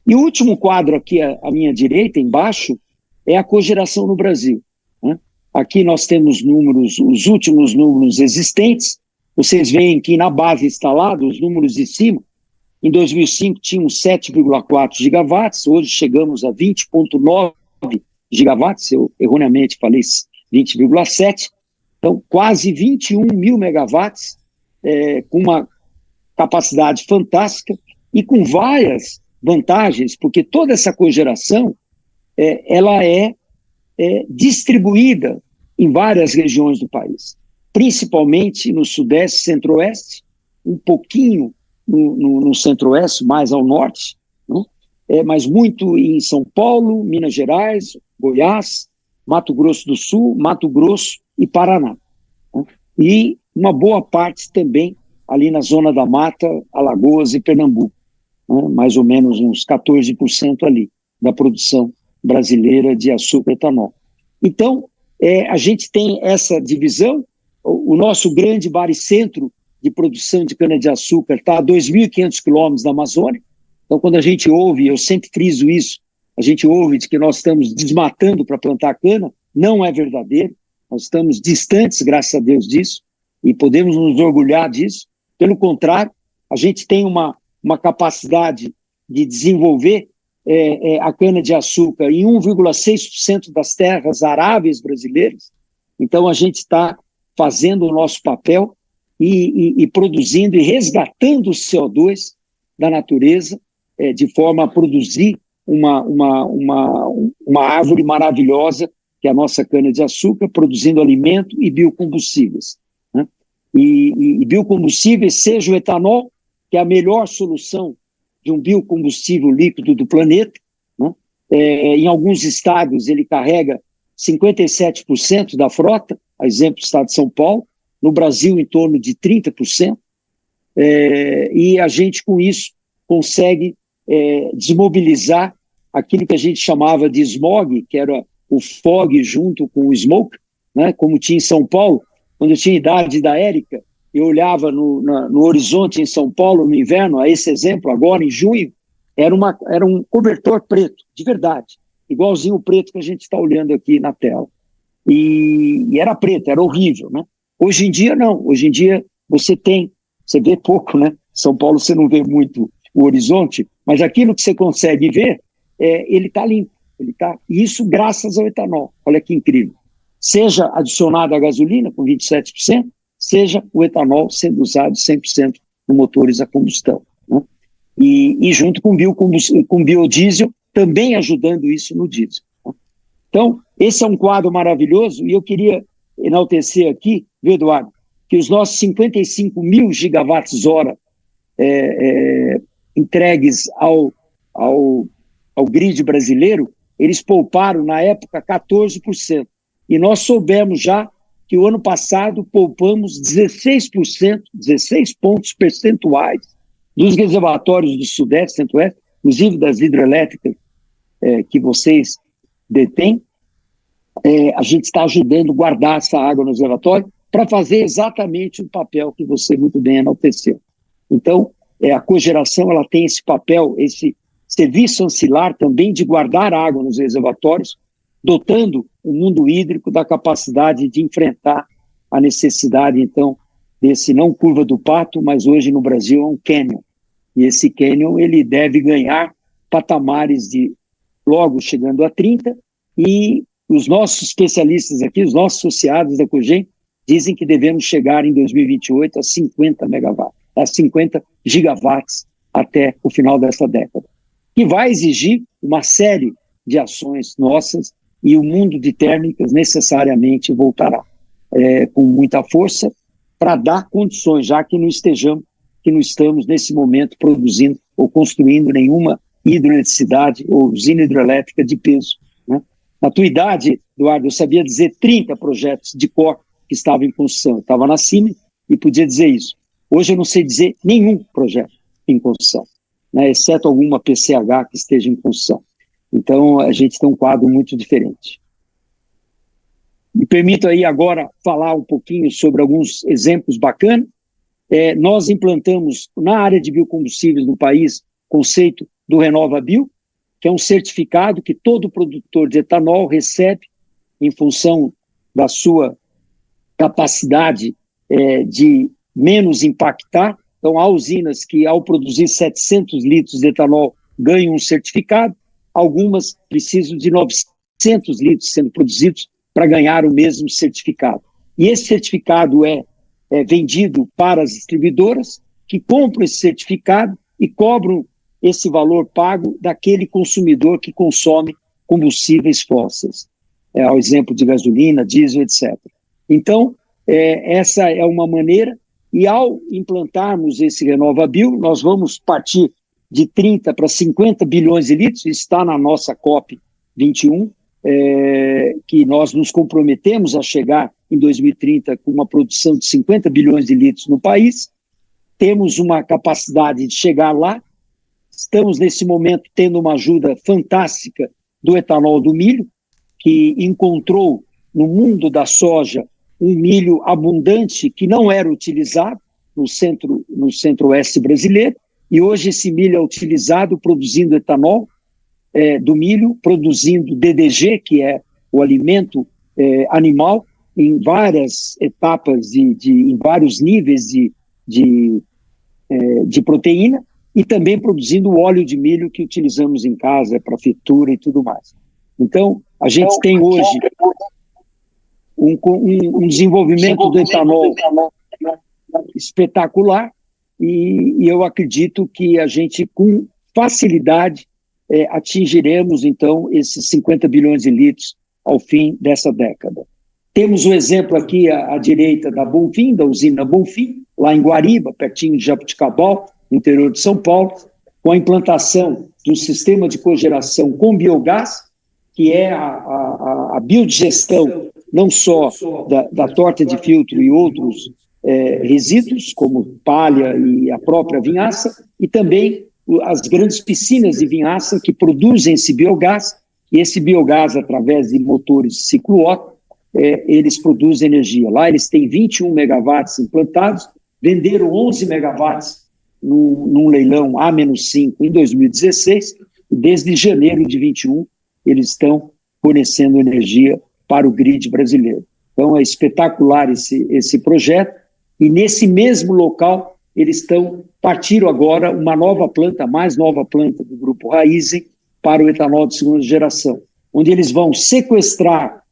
E o último quadro aqui à minha direita, embaixo, é a cogeração no Brasil, né? Aqui nós temos números, os últimos números existentes. Vocês veem que na base instalada, os números de cima, em 2005 tínhamos 7,4 gigawatts, hoje chegamos a 20,9 gigawatts, eu erroneamente falei 20,7, então quase 21 mil megawatts, com uma capacidade fantástica e com várias vantagens, porque toda essa cogeração ela é distribuída em várias regiões do país, principalmente no Sudeste, Centro-Oeste, um pouquinho no Centro-Oeste, mais ao norte, né? Mas muito em São Paulo, Minas Gerais, Goiás, Mato Grosso do Sul, Mato Grosso e Paraná, né? E uma boa parte também ali na Zona da Mata, Alagoas e Pernambuco, né? Mais ou menos uns 14% ali da produção brasileira de açúcar e etanol. Então, a gente tem essa divisão. O nosso grande baricentro de produção de cana-de-açúcar está a 2.500 quilômetros da Amazônia. Então, quando a gente ouve, eu sempre friso isso, a gente ouve de que nós estamos desmatando para plantar cana, não é verdadeiro. Nós estamos distantes, graças a Deus, disso, e podemos nos orgulhar disso. Pelo contrário, a gente tem uma capacidade de desenvolver a cana-de-açúcar em 1,6% das terras aráveis brasileiras. Então, a gente está fazendo o nosso papel e produzindo e resgatando o CO2 da natureza, de forma a produzir uma árvore maravilhosa, que é a nossa cana-de-açúcar, produzindo alimento e biocombustíveis, né? E biocombustíveis, seja o etanol, que é a melhor solução de um biocombustível líquido do planeta, né? Em alguns estados ele carrega 57% da frota, a exemplo do estado de São Paulo, no Brasil em torno de 30%, e a gente com isso consegue desmobilizar aquilo que a gente chamava de smog, que era o fog junto com o smoke, né? Como tinha em São Paulo, quando eu tinha a idade da Érica, eu olhava no horizonte em São Paulo no inverno, a esse exemplo agora em junho, era um cobertor preto, de verdade, igualzinho o preto que a gente está olhando aqui na tela. E era preto, era horrível, né? Hoje em dia não, hoje em dia você vê pouco, né? São Paulo você não vê muito o horizonte, mas aquilo que você consegue ver, ele está limpo, isso graças ao etanol, olha que incrível. Seja adicionado à gasolina com 27%, seja o etanol sendo usado 100% no motores a combustão, né? E junto com biodiesel, também ajudando isso no diesel, né? Então, esse é um quadro maravilhoso e eu queria enaltecer aqui, viu, Eduardo, que os nossos 55 mil gigawatts-hora entregues ao grid brasileiro, eles pouparam na época 14%. E nós soubemos já que o ano passado poupamos 16%, 16 pontos percentuais dos reservatórios do Sudeste, Centro-Oeste, inclusive das hidrelétricas que vocês detêm. A gente está ajudando a guardar essa água no reservatório para fazer exatamente o papel que você muito bem enalteceu. Então, a cogeração ela tem esse papel, esse serviço ancilar também de guardar água nos reservatórios, dotando o mundo hídrico da capacidade de enfrentar a necessidade, então, desse não curva do pato, mas hoje no Brasil é um cânion. E esse cânion, ele deve ganhar patamares de logo chegando a 30, e os nossos especialistas aqui, os nossos associados da Cogen, dizem que devemos chegar em 2028 a 50 megawatts, a 50 gigawatts até o final dessa década, que vai exigir uma série de ações nossas, e o mundo de térmicas necessariamente voltará com muita força para dar condições, já que não estamos nesse momento produzindo ou construindo nenhuma hidroeletricidade ou usina hidrelétrica de peso, né? Na tua idade, Eduardo, eu sabia dizer 30 projetos de cor que estavam em construção. Eu estava na CIMI e podia dizer isso. Hoje eu não sei dizer nenhum projeto. em construção, né, exceto alguma PCH que esteja em construção. Então, a gente tem um quadro muito diferente. Me permito aí agora falar um pouquinho sobre alguns exemplos bacanas. Nós implantamos na área de biocombustíveis no país o conceito do RenovaBio, que é um certificado que todo produtor de etanol recebe em função da sua capacidade de menos impactar. Então, há usinas que, ao produzir 700 litros de etanol, ganham um certificado, algumas precisam de 900 litros sendo produzidos para ganhar o mesmo certificado. E esse certificado é vendido para as distribuidoras, que compram esse certificado e cobram esse valor pago daquele consumidor que consome combustíveis fósseis, ao exemplo de gasolina, diesel, etc. Então, essa é uma maneira, e ao implantarmos esse RenovaBio, nós vamos partir de 30 para 50 bilhões de litros, está na nossa COP 21, que nós nos comprometemos a chegar em 2030 com uma produção de 50 bilhões de litros no país. Temos uma capacidade de chegar lá. Estamos, nesse momento, tendo uma ajuda fantástica do etanol do milho, que encontrou no mundo da soja um milho abundante que não era utilizado no centro-oeste brasileiro, e hoje esse milho é utilizado produzindo etanol do milho, produzindo DDG, que é o alimento animal, em várias etapas, em vários níveis de proteína, e também produzindo o óleo de milho que utilizamos em casa para fritura e tudo mais. Então, a gente tem hoje um desenvolvimento do etanol espetacular, e eu acredito que a gente, com facilidade, atingiremos, então, esses 50 bilhões de litros ao fim dessa década. Temos um exemplo aqui à direita da Bonfim, da usina Bonfim, lá em Guariba, pertinho de Jabuticabal, no interior de São Paulo, com a implantação de um sistema de cogeração com biogás, que é a biodigestão não só da torta de filtro e outros resíduos, como palha e a própria vinhaça, e também as grandes piscinas de vinhaça que produzem esse biogás, e esse biogás, através de motores de ciclo Otto, eles produzem energia. Lá eles têm 21 megawatts implantados, venderam 11 megawatts num leilão A-5 em 2016, e desde janeiro de 21 eles estão fornecendo energia para o grid brasileiro. Então é espetacular esse projeto, e nesse mesmo local eles partiram agora uma nova planta, a mais nova planta do Grupo Raízen, para o etanol de segunda geração, onde eles vão sequestrar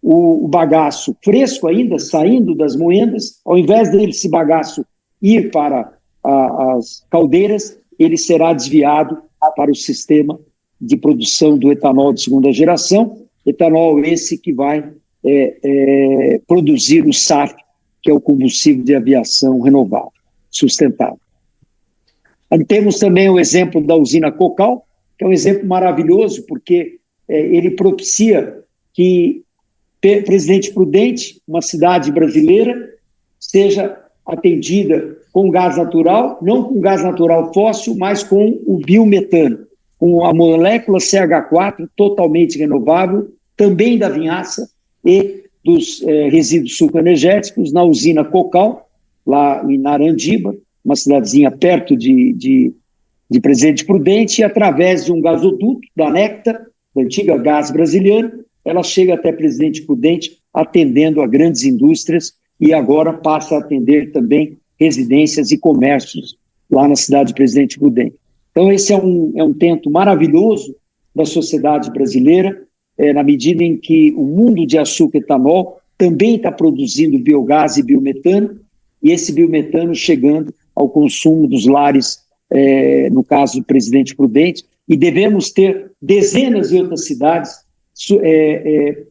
o bagaço fresco ainda, saindo das moendas. Ao invés desse bagaço ir para as caldeiras, ele será desviado para o sistema de produção do etanol de segunda geração, etanol esse que vai produzir o SAF, que é o combustível de aviação renovável, sustentável. Temos também o exemplo da usina Cocal, que é um exemplo maravilhoso, porque ele propicia que Presidente Prudente, uma cidade brasileira, seja atendida com gás natural, não com gás natural fóssil, mas com o biometano, com a molécula CH4 totalmente renovável, também da vinhaça e dos resíduos sucroenergéticos, na usina Cocal, lá em Narandiba, uma cidadezinha perto de Presidente Prudente, e através de um gasoduto da Nectar, da antiga Gás Brasiliana, ela chega até Presidente Prudente, atendendo a grandes indústrias, e agora passa a atender também residências e comércios lá na cidade de Presidente Prudente. Então esse é um tento maravilhoso da sociedade brasileira, na medida em que o mundo de açúcar e etanol também está produzindo biogás e biometano, e esse biometano chegando ao consumo dos lares, no caso do Presidente Prudente, e devemos ter dezenas de outras cidades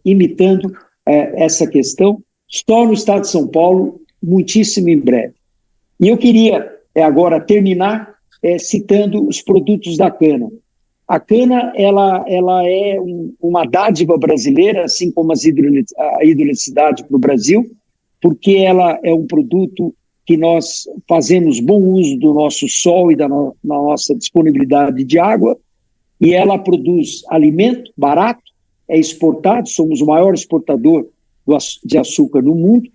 imitando essa questão, só no estado de São Paulo, muitíssimo em breve. E eu queria agora terminar citando os produtos da cana. A cana ela é uma dádiva brasileira, assim como a hidroeletricidade para o Brasil, porque ela é um produto que nós fazemos bom uso do nosso sol e da nossa disponibilidade de água, e ela produz alimento barato, é exportado, somos o maior exportador de açúcar no mundo,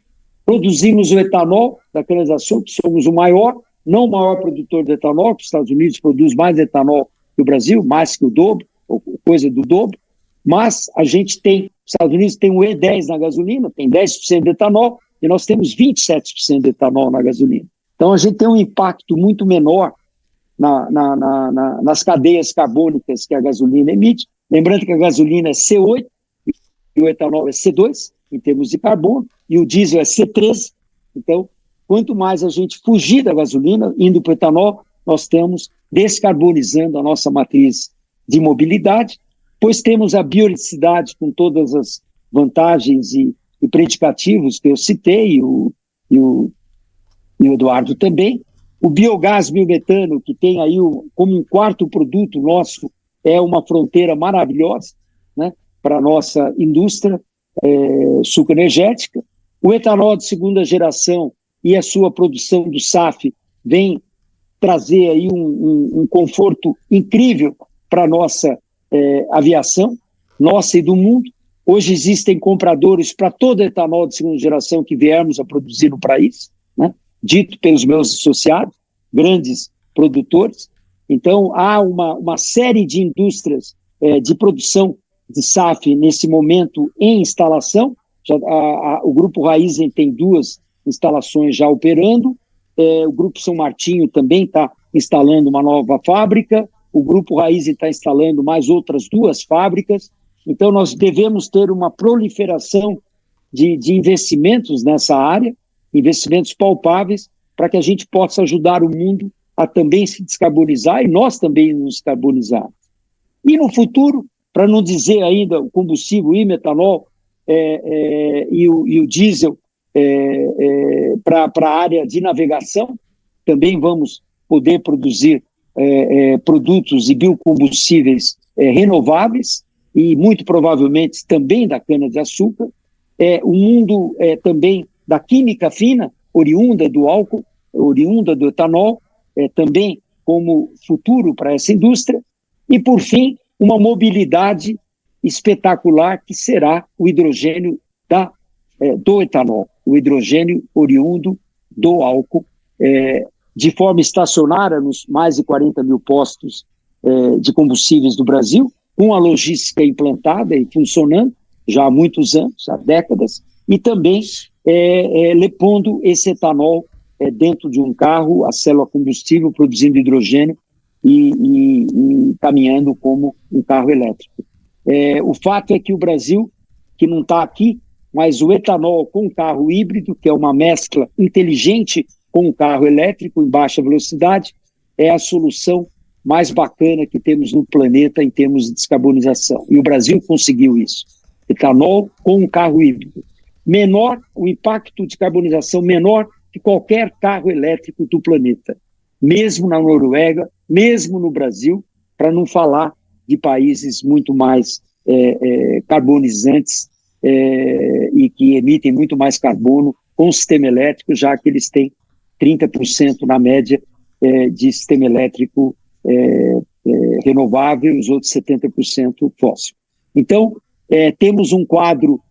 produzimos o etanol da cana-de-açúcar, somos o maior, não o maior produtor de etanol, porque os Estados Unidos produz mais etanol que o Brasil, mais que o dobro, ou coisa do dobro, mas a gente tem, os Estados Unidos tem o E10 na gasolina, tem 10% de etanol, e nós temos 27% de etanol na gasolina. Então a gente tem um impacto muito menor nas cadeias carbônicas que a gasolina emite. Lembrando que a gasolina é C8 e o etanol é C2, em termos de carbono, e o diesel é C13. Então, quanto mais a gente fugir da gasolina, indo para o etanol, nós estamos descarbonizando a nossa matriz de mobilidade, pois temos a biodiversidade com todas as vantagens e predicativos que eu citei, e o Eduardo também. O biogás biometano, que tem aí como um quarto produto nosso, é uma fronteira maravilhosa, né, para a nossa indústria sucroenergética. O etanol de segunda geração e a sua produção do SAF vem trazer aí um conforto incrível para a nossa aviação, nossa e do mundo. Hoje existem compradores para todo etanol de segunda geração que viermos a produzir no país, né? Dito pelos meus associados, grandes produtores. Então, há uma série de indústrias de produção de SAF nesse momento em instalação. O Grupo Raízen tem 2 instalações já operando, o Grupo São Martinho também está instalando uma nova fábrica, o Grupo Raízen está instalando mais outras 2 fábricas. Então, nós devemos ter uma proliferação de investimentos nessa área, investimentos palpáveis, para que a gente possa ajudar o mundo a também se descarbonizar e nós também nos descarbonizar. E no futuro, para não dizer ainda o combustível e metanol e o diesel para a área de navegação, também vamos poder produzir produtos e biocombustíveis renováveis, e muito provavelmente também da cana-de-açúcar. O mundo também da química fina, oriunda do álcool, oriunda do etanol, também como futuro para essa indústria. E, por fim, uma mobilidade espetacular que será o hidrogênio do etanol, o hidrogênio oriundo do álcool, de forma estacionária nos mais de 40 mil postos de combustíveis do Brasil, com a logística implantada e funcionando já há muitos anos, há décadas, e também pondo esse etanol dentro de um carro, a célula combustível, produzindo hidrogênio e caminhando como um carro elétrico. O fato é que o Brasil, que não está aqui, mas o etanol com carro híbrido, que é uma mescla inteligente com o carro elétrico em baixa velocidade, é a solução mais bacana que temos no planeta em termos de descarbonização. E o Brasil conseguiu isso. Etanol com um carro híbrido. Menor, o impacto de carbonização menor que qualquer carro elétrico do planeta. Mesmo na Noruega, mesmo no Brasil, para não falar de países muito mais carbonizantes e que emitem muito mais carbono com o sistema elétrico, já que eles têm 30% na média de sistema elétrico renovável e os outros 70% fóssil. Então, temos um quadro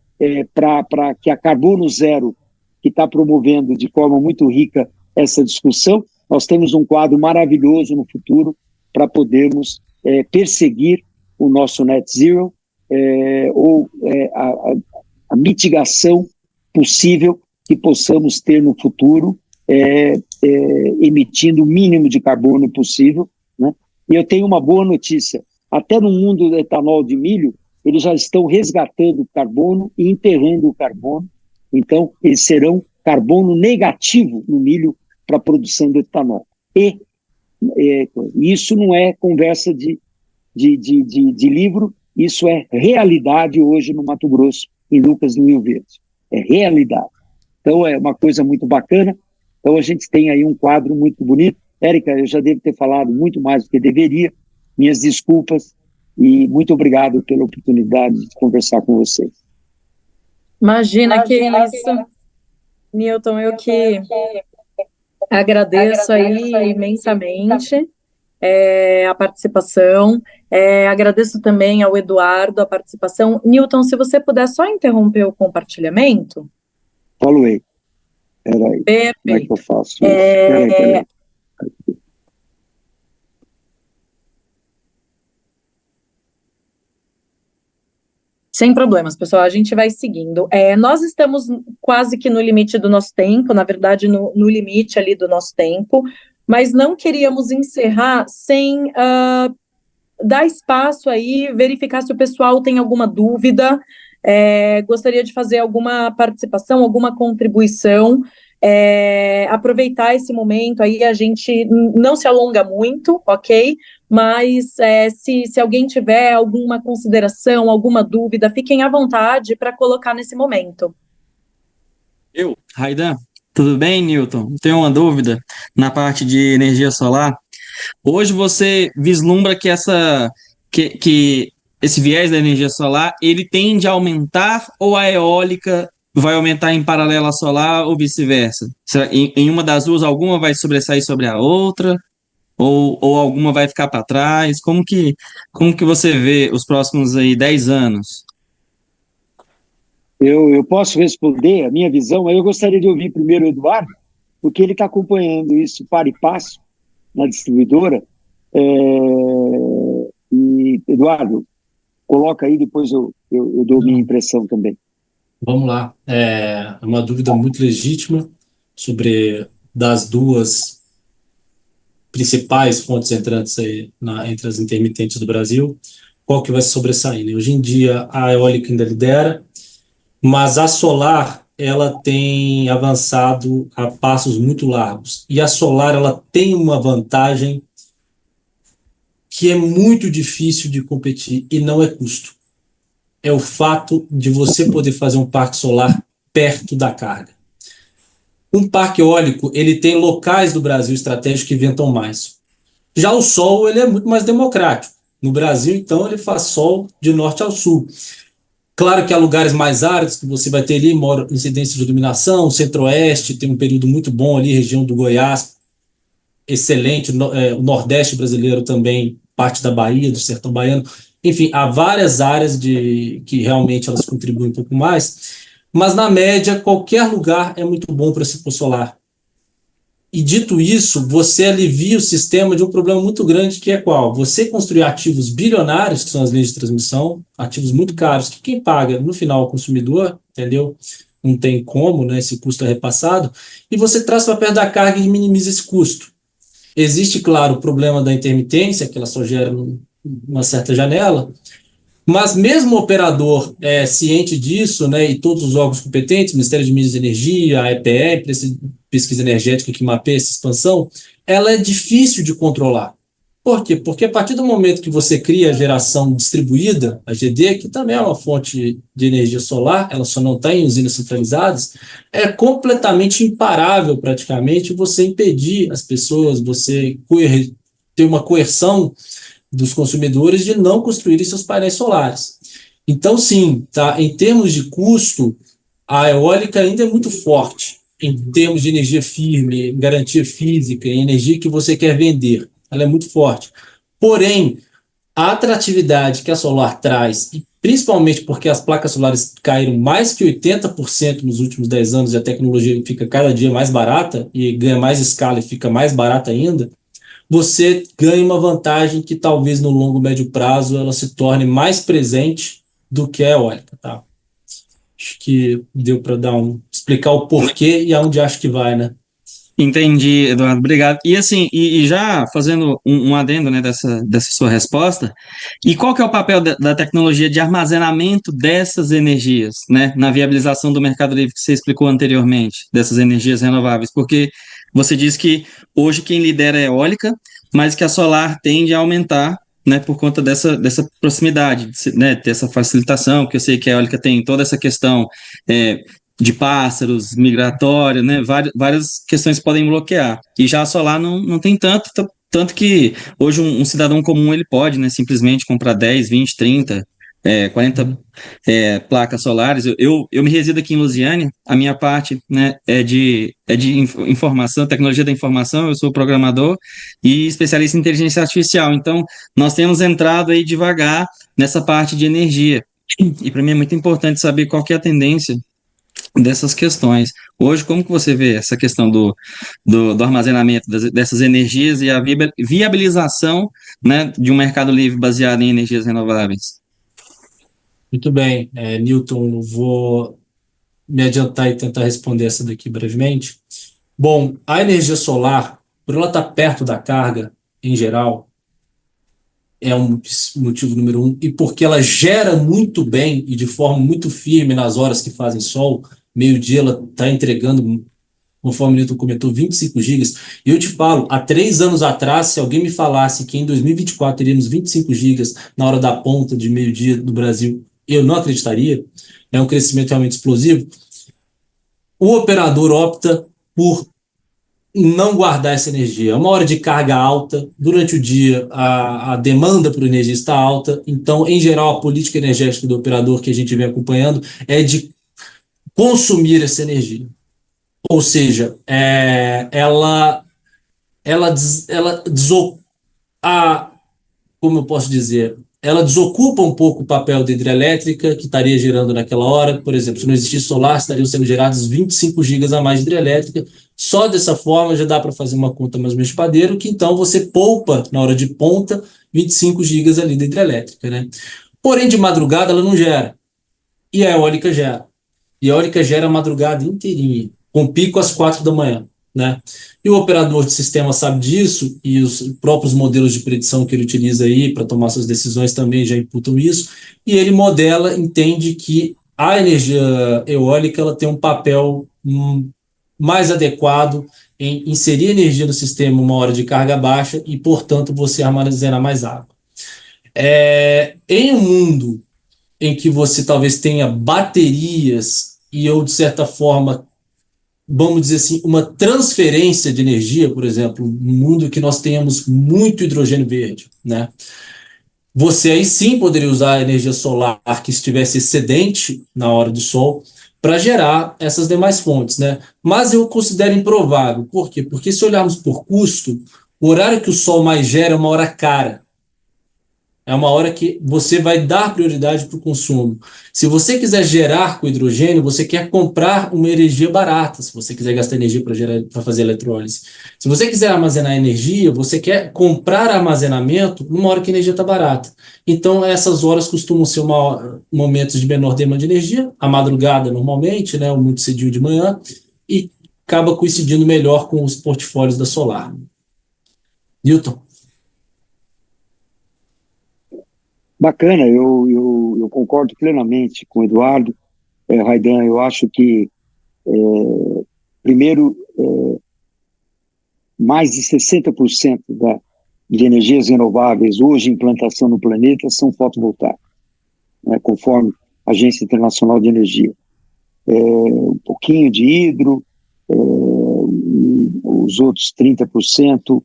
para que a Carbono Zero, que está promovendo de forma muito rica essa discussão, nós temos um quadro maravilhoso no futuro para podermos perseguir o nosso net zero ou a mitigação possível que possamos ter no futuro, emitindo o mínimo de carbono possível, né? E eu tenho uma boa notícia, até no mundo do etanol de milho, eles já estão resgatando o carbono e enterrando o carbono, então eles serão carbono negativo no milho para a produção do etanol. E isso não é conversa de livro, isso é realidade hoje no Mato Grosso, em Lucas do Rio Verde. É realidade. Então é uma coisa muito bacana. Então a gente tem aí um quadro muito bonito. Érica, eu já devo ter falado muito mais do que deveria. Minhas desculpas e muito obrigado pela oportunidade de conversar com vocês. Imagina que isso, Newton, eu que Agradeço aí imensamente a participação. Agradeço também ao Eduardo a participação. Newton, se você puder só interromper o compartilhamento. Falou aí. Peraí. Perfeito. Como é que eu faço isso? Peraí. Sem problemas, pessoal, a gente vai seguindo. Nós estamos quase que no limite do nosso tempo, na verdade, no limite ali do nosso tempo, mas não queríamos encerrar sem dar espaço aí, verificar se o pessoal tem alguma dúvida, gostaria de fazer alguma participação, alguma contribuição, aproveitar esse momento aí, a gente não se alonga muito, ok? Mas se alguém tiver alguma consideração, alguma dúvida, fiquem à vontade para colocar nesse momento. Raidan, tudo bem, Newton? Tenho uma dúvida na parte de energia solar. Hoje você vislumbra que esse viés da energia solar, ele tende a aumentar ou a eólica vai aumentar em paralelo à solar ou vice-versa? Em uma das duas, alguma vai sobressair sobre a outra? Ou alguma vai ficar para trás? Como que você vê os próximos aí 10 anos? Eu posso responder a minha visão, mas eu gostaria de ouvir primeiro o Eduardo, porque ele está acompanhando isso para e passo na distribuidora. E, Eduardo, coloca aí, depois eu dou minha impressão também. Vamos lá. É uma dúvida muito legítima sobre das duas principais fontes entrantes aí entre as intermitentes do Brasil, qual que vai se sobressair, né? Hoje em dia, a eólica ainda lidera, mas a solar, ela tem avançado a passos muito largos. E a solar, ela tem uma vantagem que é muito difícil de competir e não é custo. É o fato de você poder fazer um parque solar perto da carga. Um parque eólico, ele tem locais do Brasil estratégicos que ventam mais. Já o sol, ele é muito mais democrático. No Brasil, então, ele faz sol de norte ao sul. Claro que há lugares mais áridos que você vai ter ali maior incidência de iluminação, o centro-oeste tem um período muito bom ali, região do Goiás, excelente, o nordeste brasileiro também, parte da Bahia, do sertão baiano. Enfim, há várias áreas que realmente elas contribuem um pouco mais, mas na média, qualquer lugar é muito bom para se pôr solar. E dito isso, você alivia o sistema de um problema muito grande, que é qual? Você construir ativos bilionários, que são as linhas de transmissão, ativos muito caros, que quem paga, no final, é o consumidor, entendeu? Não tem como, né? Esse custo é repassado, e você traz para perto da carga e minimiza esse custo. Existe, claro, o problema da intermitência, que ela só gera uma certa janela, mas mesmo o operador ciente disso, né, e todos os órgãos competentes, Ministério de Minas e Energia, a EPE, pesquisa energética que mapeia essa expansão, ela é difícil de controlar. Por quê? Porque a partir do momento que você cria a geração distribuída, a GD, que também é uma fonte de energia solar, ela só não está em usinas centralizadas, é completamente imparável, praticamente, você impedir as pessoas, você ter uma coerção dos consumidores de não construírem seus painéis solares. Então, sim, tá, em termos de custo, a eólica ainda é muito forte, em termos de energia firme, garantia física, energia que você quer vender. Ela é muito forte. Porém, a atratividade que a solar traz, e principalmente porque as placas solares caíram mais que 80% nos últimos 10 anos e a tecnologia fica cada dia mais barata e ganha mais escala e fica mais barata ainda, você ganha uma vantagem que talvez no longo, médio prazo ela se torne mais presente do que a eólica, tá? Acho que deu para explicar o porquê e aonde acho que vai, né? Entendi, Eduardo, obrigado. E assim, e já fazendo um adendo, né, dessa sua resposta, e qual que é o papel da tecnologia de armazenamento dessas energias, né, na viabilização do mercado livre que você explicou anteriormente, dessas energias renováveis? Porque você disse que hoje quem lidera é a eólica, mas que a solar tende a aumentar, né, por conta dessa proximidade, né, ter essa facilitação, que eu sei que a eólica tem toda essa questão de pássaros, migratória, né? Várias questões podem bloquear. E já a solar não tem tanto que hoje um cidadão comum ele pode, né, simplesmente comprar 10, 20, 30 40 placas solares. Eu me resido aqui em Lusiânia, a minha parte, né, é de informação, tecnologia da informação, eu sou programador e especialista em inteligência artificial, então nós temos entrado aí devagar nessa parte de energia, e para mim é muito importante saber qual que é a tendência dessas questões. Hoje, como que você vê essa questão do armazenamento dessas energias e a viabilização, né, de um mercado livre baseado em energias renováveis? Muito bem, Newton, vou me adiantar e tentar responder essa daqui brevemente. Bom, a energia solar, por ela estar perto da carga, em geral, é um motivo número um, e porque ela gera muito bem e de forma muito firme nas horas que fazem sol, meio-dia ela está entregando, conforme o Newton comentou, 25 gigas. E eu te falo, há 3 anos atrás, se alguém me falasse que em 2024 teríamos 25 gigas na hora da ponta de meio-dia do Brasil, eu não acreditaria. É um crescimento realmente explosivo. O operador opta por não guardar essa energia. É uma hora de carga alta, durante o dia a demanda por energia está alta, então, em geral, a política energética do operador que a gente vem acompanhando é de consumir essa energia. Ou seja, como eu posso dizer, ela desocupa um pouco o papel da hidrelétrica que estaria gerando naquela hora. Por exemplo, se não existisse solar, estariam sendo gerados 25 gigas a mais de hidrelétrica. Só dessa forma já dá para fazer uma conta mais ou menos de padeiro, que então você poupa, na hora de ponta, 25 gigas ali da hidrelétrica, né? Porém, de madrugada ela não gera. E a eólica gera. E a eólica gera a madrugada inteirinha, com pico às 4 da manhã, né? E o operador de sistema sabe disso, e os próprios modelos de predição que ele utiliza aí para tomar suas decisões também já imputam isso, e ele modela, entende que a energia eólica ela tem um papel mais adequado em inserir energia no sistema uma hora de carga baixa e, portanto, você armazenar mais água. Em um mundo em que você talvez tenha baterias e ou, de certa forma, vamos dizer assim, uma transferência de energia, por exemplo, num mundo que nós tenhamos muito hidrogênio verde, né? Você aí sim poderia usar a energia solar que estivesse excedente na hora do sol para gerar essas demais fontes, né? Mas eu considero improvável. Por quê? Porque se olharmos por custo, o horário que o sol mais gera é uma hora cara. É uma hora que você vai dar prioridade para o consumo. Se você quiser gerar com hidrogênio, você quer comprar uma energia barata, se você quiser gastar energia para fazer eletrólise. Se você quiser armazenar energia, você quer comprar armazenamento numa hora que a energia está barata. Então, essas horas costumam ser momentos de menor demanda de energia, a madrugada normalmente, né, ou muito cedinho de manhã, e acaba coincidindo melhor com os portfólios da Solar. Newton. Bacana, eu concordo plenamente com o Eduardo. Raidan, eu acho que, primeiro, mais de 60% de energias renováveis hoje em implantação no planeta são fotovoltaicas, né, conforme a Agência Internacional de Energia. Um pouquinho de hidro, os outros 30%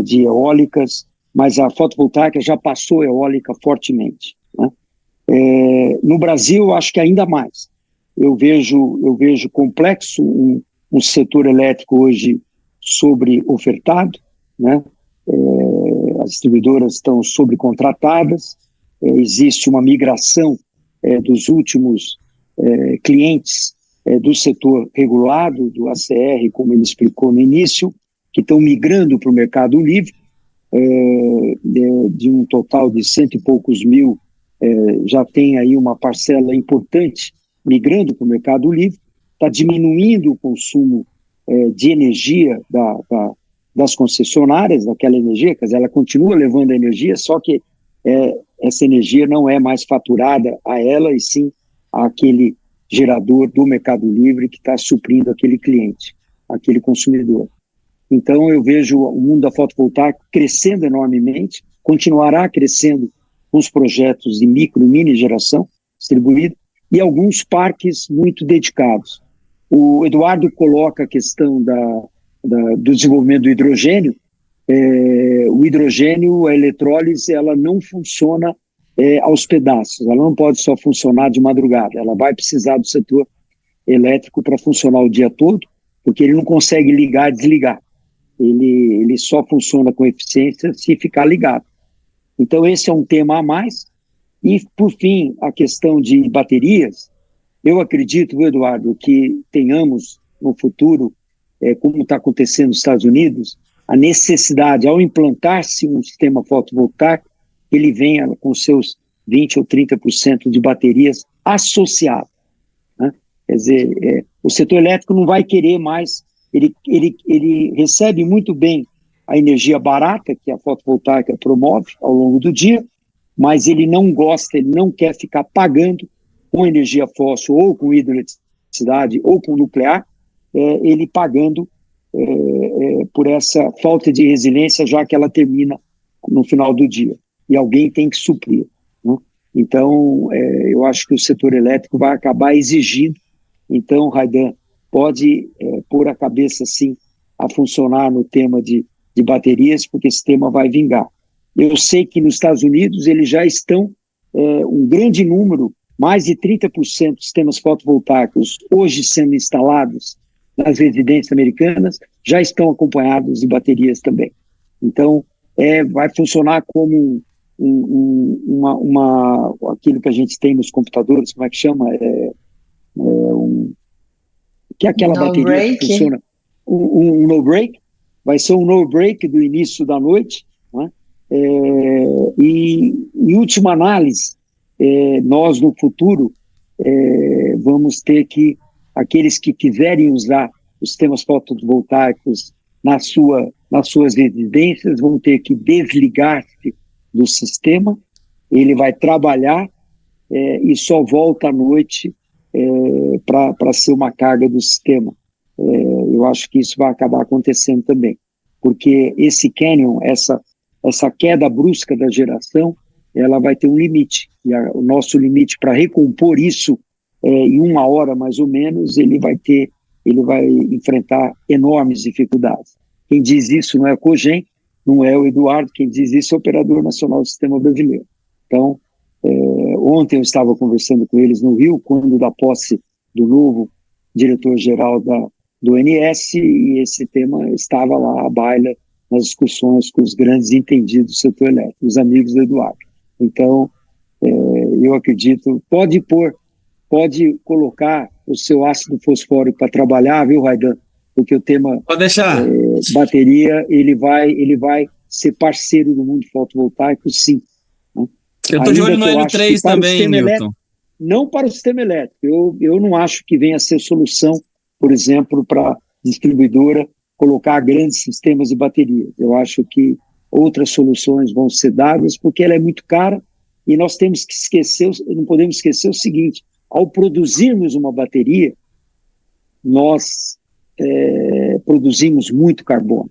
de eólicas, mas a fotovoltaica já passou a eólica fortemente, né? No Brasil, acho que ainda mais. Eu vejo complexo um setor elétrico hoje sobre-ofertado, né? As distribuidoras estão sobrecontratadas, existe uma migração dos últimos clientes do setor regulado, do ACR, como ele explicou no início, que estão migrando para o mercado livre, de um total de 100 e poucos mil, já tem aí uma parcela importante migrando para o mercado livre, está diminuindo o consumo de energia das concessionárias, daquela energia, quer dizer, ela continua levando a energia, só que essa energia não é mais faturada a ela, e sim àquele gerador do mercado livre que está suprindo aquele cliente, aquele consumidor. Então, eu vejo o mundo da fotovoltaica crescendo enormemente, continuará crescendo com os projetos de micro e mini geração distribuída e alguns parques muito dedicados. O Eduardo coloca a questão do desenvolvimento do hidrogênio. O hidrogênio, a eletrólise, ela não funciona aos pedaços, ela não pode só funcionar de madrugada, ela vai precisar do setor elétrico para funcionar o dia todo, porque ele não consegue ligar e desligar. Ele só funciona com eficiência se ficar ligado. Então, esse é um tema a mais. E, por fim, a questão de baterias. Eu acredito, Eduardo, que tenhamos no futuro, como está acontecendo nos Estados Unidos, a necessidade, ao implantar-se um sistema fotovoltaico, ele venha com seus 20% ou 30% de baterias associadas. Né? Quer dizer, o setor elétrico não vai querer mais, ele recebe muito bem a energia barata que a fotovoltaica promove ao longo do dia, mas ele não gosta, ele não quer ficar pagando com energia fóssil ou com hidroeletricidade ou com nuclear, ele pagando por essa falta de resiliência, já que ela termina no final do dia. E alguém tem que suprir. Né? Então, eu acho que o setor elétrico vai acabar exigindo. Então, Raidan, pode pôr a cabeça, sim, a funcionar no tema de baterias, porque esse tema vai vingar. Eu sei que nos Estados Unidos eles já estão, um grande número, mais de 30% dos sistemas fotovoltaicos hoje sendo instalados nas residências americanas, já estão acompanhados de baterias também. Então, vai funcionar como aquilo que a gente tem nos computadores, como é que chama? Que é aquela bateria que funciona, um no-break, vai ser um no-break do início da noite, né? E, em última análise, nós no futuro vamos ter que, aqueles que quiserem usar os sistemas fotovoltaicos nas suas residências vão ter que desligar-se do sistema, ele vai trabalhar e só volta à noite para ser uma carga do sistema. Eu acho que isso vai acabar acontecendo também, porque esse canyon, essa queda brusca da geração, ela vai ter um limite, e o nosso limite para recompor isso em 1 hora mais ou menos, ele vai enfrentar enormes dificuldades. Quem diz isso não é a Cogen, não é o Eduardo, quem diz isso é o Operador Nacional do Sistema Brasileiro. Então, ontem eu estava conversando com eles no Rio, quando da posse do novo diretor-geral do ONS, e esse tema estava lá à baila nas discussões com os grandes entendidos do setor elétrico, os amigos do Eduardo. Então, eu acredito, pode colocar o seu ácido fosfórico para trabalhar, viu, Raidan? Porque o tema Pode deixar. Bateria, ele vai ser parceiro do mundo fotovoltaico, sim. Né? Eu estou de olho no Hélio 3 também, Newton. Não para o sistema elétrico. Eu não acho que venha a ser solução, por exemplo, para distribuidora colocar grandes sistemas de baterias. Eu acho que outras soluções vão ser dadas, porque ela é muito cara, e nós temos que não podemos esquecer o seguinte: ao produzirmos uma bateria, nós produzimos muito carbono.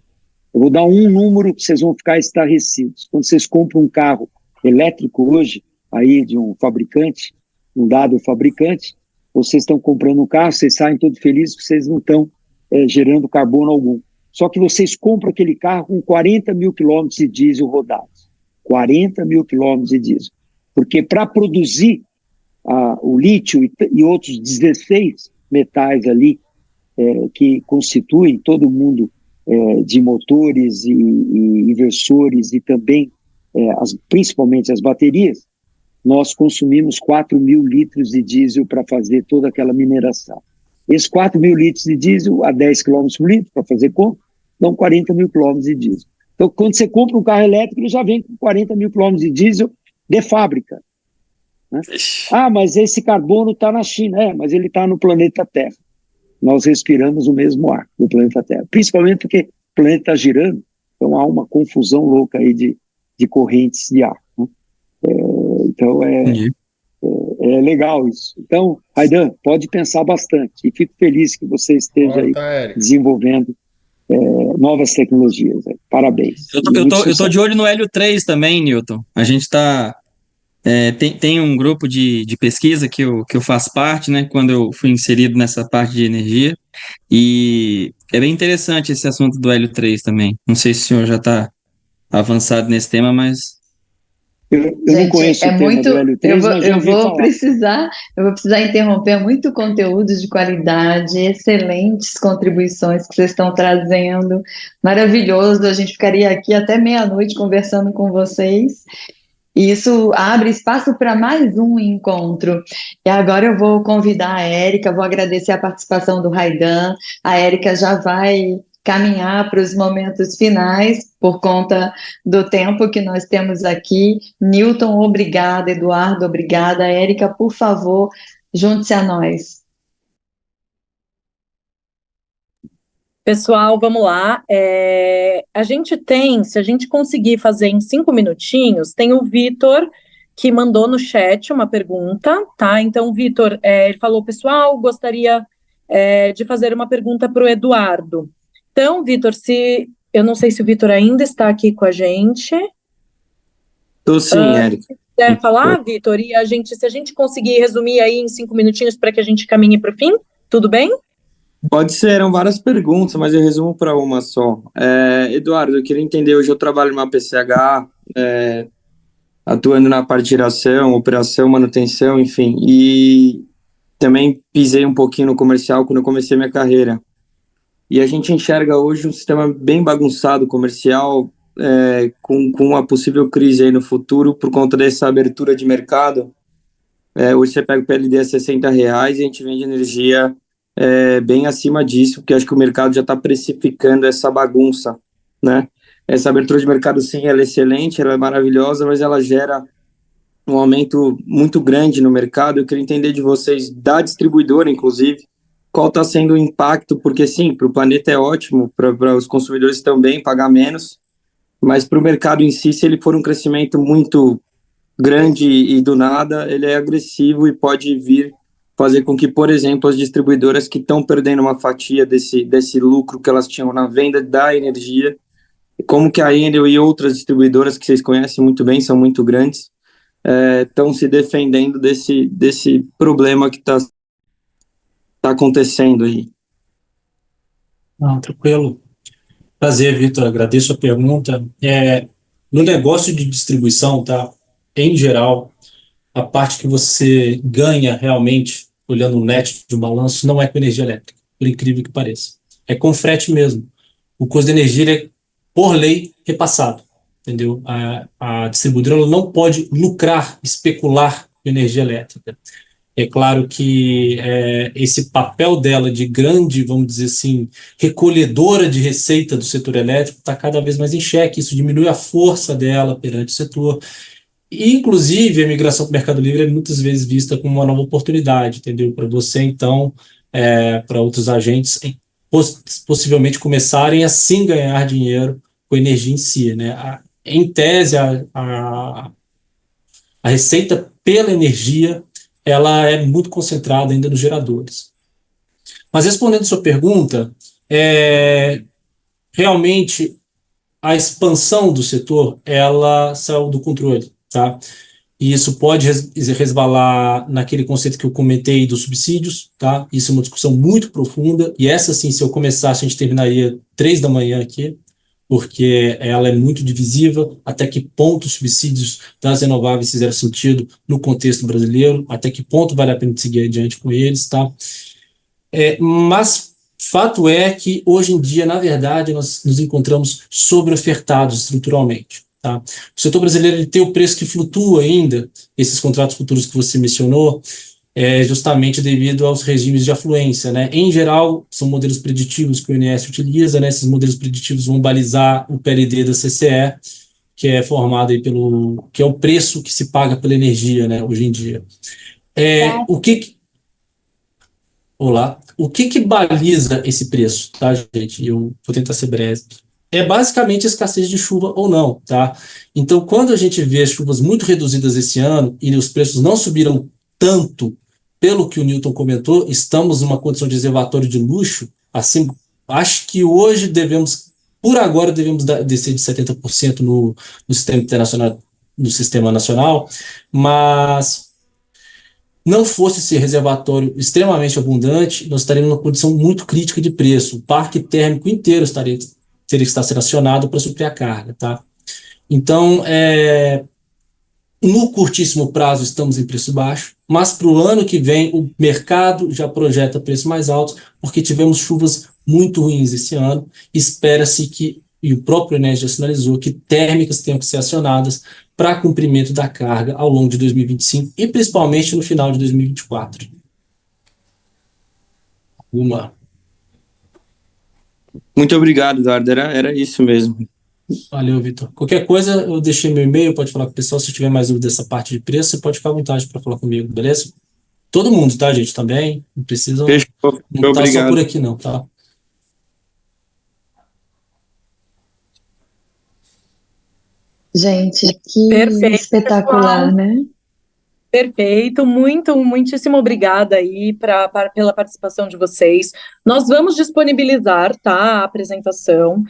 Eu vou dar um número que vocês vão ficar estarrecidos. Quando vocês compram um carro elétrico hoje, aí de um fabricante, um dado fabricante, vocês estão comprando um carro, vocês saem todos felizes que vocês não estão gerando carbono algum. Só que vocês compram aquele carro com 40 mil quilômetros de diesel rodados. 40 mil quilômetros de diesel. Porque para produzir o lítio e outros 16 metais ali que constituem todo o mundo de motores e inversores e também principalmente as baterias, nós consumimos 4 mil litros de diesel para fazer toda aquela mineração. Esses 4 mil litros de diesel a 10 km por litro, para fazer conta, dão 40 mil quilômetros de diesel. Então, quando você compra um carro elétrico, ele já vem com 40 mil quilômetros de diesel de fábrica. Né? Mas esse carbono está na China. Mas ele está no planeta Terra. Nós respiramos o mesmo ar do planeta Terra. Principalmente porque o planeta está girando, então há uma confusão louca aí de correntes de ar. Né? Então é legal isso. Então, Raidan, pode pensar bastante. E fico feliz que você esteja aí desenvolvendo novas tecnologias. Parabéns. Eu tô de olho no Hélio 3 também, Newton. A gente está... tem um grupo de pesquisa que eu faço parte, né, quando eu fui inserido nessa parte de energia, e é bem interessante esse assunto do Hélio 3 também. Não sei se o senhor já está avançado nesse tema, mas Eu não Gente, conheço é o tema muito. do Hélio 3, mas já ouvi falar. Eu vou precisar interromper. É muito conteúdo de qualidade, excelentes contribuições que vocês estão trazendo. Maravilhoso. A gente ficaria aqui até meia-noite conversando com vocês. E isso abre espaço para mais um encontro. E agora eu vou convidar a Érica, vou agradecer a participação do Raidan. A Érica já vai caminhar para os momentos finais, por conta do tempo que nós temos aqui. Newton, obrigada. Eduardo, obrigada. Érica, por favor, junte-se a nós. Pessoal, vamos lá. A gente tem, se a gente conseguir fazer em 5 minutinhos, tem o Vitor que mandou no chat uma pergunta, tá? Então, Vitor, ele falou, pessoal, gostaria de fazer uma pergunta para o Eduardo. Então, Vitor, se eu não sei se o Vitor ainda está aqui com a gente. Tô sim, Érica. Quer falar, Vitor? E se a gente conseguir resumir aí em 5 minutinhos para que a gente caminhe para o fim, tudo bem? Pode ser, eram várias perguntas, mas eu resumo para uma só. Eduardo, eu queria entender, hoje eu trabalho numa PCH, atuando na parte de geração, operação, manutenção, enfim, e também pisei um pouquinho no comercial quando eu comecei minha carreira. E a gente enxerga hoje um sistema bem bagunçado comercial, com uma possível crise aí no futuro por conta dessa abertura de mercado. Hoje você pega o PLD a R$ 60 e a gente vende energia bem acima disso, porque acho que o mercado já está precificando essa bagunça, né? Essa abertura de mercado, sim, ela é excelente, ela é maravilhosa, mas ela gera um aumento muito grande no mercado. Eu queria entender de vocês, da distribuidora, inclusive, qual está sendo o impacto, porque sim, para o planeta é ótimo, para os consumidores também pagar menos, mas para o mercado em si, se ele for um crescimento muito grande e do nada, ele é agressivo e pode vir fazer com que, por exemplo, as distribuidoras que estão perdendo uma fatia desse lucro que elas tinham na venda da energia, como que a Enel e outras distribuidoras que vocês conhecem muito bem, são muito grandes, estão se defendendo desse problema que está acontecendo aí. Não, tranquilo. Prazer, Vitor. Agradeço a pergunta. No negócio de distribuição, tá? Em geral, a parte que você ganha realmente, olhando o net de um balanço, não é com energia elétrica, por incrível que pareça. É com frete mesmo. O custo da energia é, por lei, repassado, entendeu? A distribuidora ela não pode lucrar, especular com energia elétrica. É claro que esse papel dela de grande, vamos dizer assim, recolhedora de receita do setor elétrico está cada vez mais em xeque. Isso diminui a força dela perante o setor. E, inclusive, a migração para o Mercado Livre é muitas vezes vista como uma nova oportunidade, entendeu? Para você, então, para outros agentes, possivelmente começarem a sim ganhar dinheiro com a energia em si, né? Em tese, a receita pela energia ela é muito concentrada ainda nos geradores. Mas respondendo a sua pergunta, realmente a expansão do setor ela saiu do controle, tá? E isso pode resvalar naquele conceito que eu comentei dos subsídios, tá? Isso é uma discussão muito profunda, e essa sim, se eu começasse, a gente terminaria 3 da manhã aqui, porque ela é muito divisiva, até que ponto os subsídios das renováveis fizeram sentido no contexto brasileiro, até que ponto vale a pena seguir adiante com eles, tá? Mas fato é que, hoje em dia, na verdade, nós nos encontramos sobreofertados estruturalmente. Tá? O setor brasileiro ele tem o preço que flutua ainda, esses contratos futuros que você mencionou, justamente devido aos regimes de afluência. Né? Em geral, são modelos preditivos que o INS utiliza, né? Esses modelos preditivos vão balizar o PLD da CCE, que é formado aí que é o preço que se paga pela energia, né, hoje em dia. Olá. O que baliza esse preço, tá, gente? Eu vou tentar ser breve. É basicamente a escassez de chuva ou não, tá? Então, quando a gente vê chuvas muito reduzidas esse ano e os preços não subiram tanto, pelo que o Newton comentou, estamos numa condição de reservatório de luxo, assim, acho que hoje por agora, descer de 70% no sistema internacional, no sistema nacional, mas não fosse esse reservatório extremamente abundante, nós estaríamos numa condição muito crítica de preço. O parque térmico inteiro teria que estar sendo acionado para suprir a carga. Tá? Então, No curtíssimo prazo estamos em preço baixo, mas para o ano que vem o mercado já projeta preços mais altos, porque tivemos chuvas muito ruins esse ano. Espera-se que, e o próprio Enes já sinalizou, que térmicas tenham que ser acionadas para cumprimento da carga ao longo de 2025 e principalmente no final de 2024. Uma. Muito obrigado, Eduardo. Era isso mesmo. Valeu, Vitor. Qualquer coisa, eu deixei meu e-mail, pode falar com o pessoal. Se tiver mais dúvida dessa parte de preço, você pode ficar à vontade para falar comigo, beleza? Todo mundo, tá, gente? Também. Não precisam. Fechou. Não tá só por Obrigado. aqui, não, tá? Gente, que Perfeito, espetacular, pessoal. né? Perfeito, muitíssimo obrigada aí pela participação de vocês. Nós vamos disponibilizar, tá, a apresentação,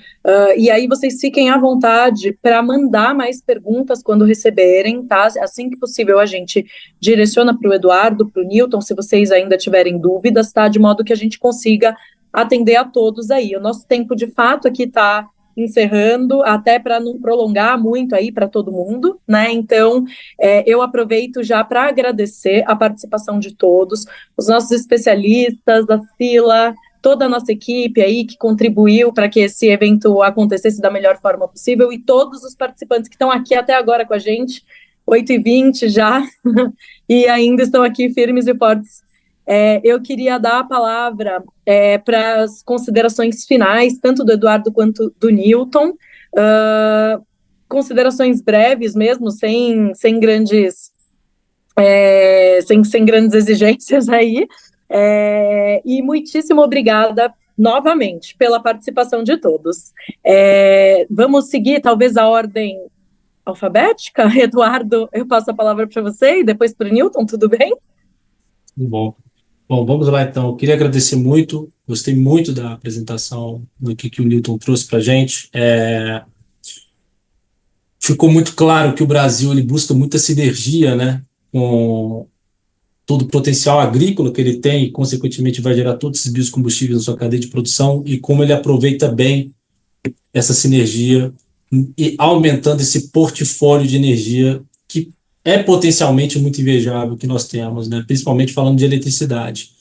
e aí vocês fiquem à vontade para mandar mais perguntas quando receberem, tá? Assim que possível a gente direciona para o Eduardo, para o Newton, se vocês ainda tiverem dúvidas, tá? De modo que a gente consiga atender a todos aí. O nosso tempo de fato aqui está encerrando, até para não prolongar muito aí para todo mundo, né? Então, eu aproveito já para agradecer a participação de todos, os nossos especialistas, a Sila, toda a nossa equipe aí que contribuiu para que esse evento acontecesse da melhor forma possível e todos os participantes que estão aqui até agora com a gente, 8h20 já, e ainda estão aqui firmes e fortes. Eu queria dar a palavra para as considerações finais, tanto do Eduardo quanto do Newton. Considerações breves mesmo, sem grandes sem grandes exigências aí. E muitíssimo obrigada novamente pela participação de todos. Vamos seguir talvez a ordem alfabética? Eduardo, eu passo a palavra para você e depois para o Newton, tudo bem? Muito bom. Bom, vamos lá então. Eu queria agradecer muito, gostei muito da apresentação do que o Newton trouxe para a gente. Ficou muito claro que o Brasil ele busca muita sinergia, né, com todo o potencial agrícola que ele tem e, consequentemente, vai gerar todos esses biocombustíveis na sua cadeia de produção e como ele aproveita bem essa sinergia e aumentando esse portfólio de energia que é potencialmente muito invejável que nós temos, né? Principalmente falando de eletricidade.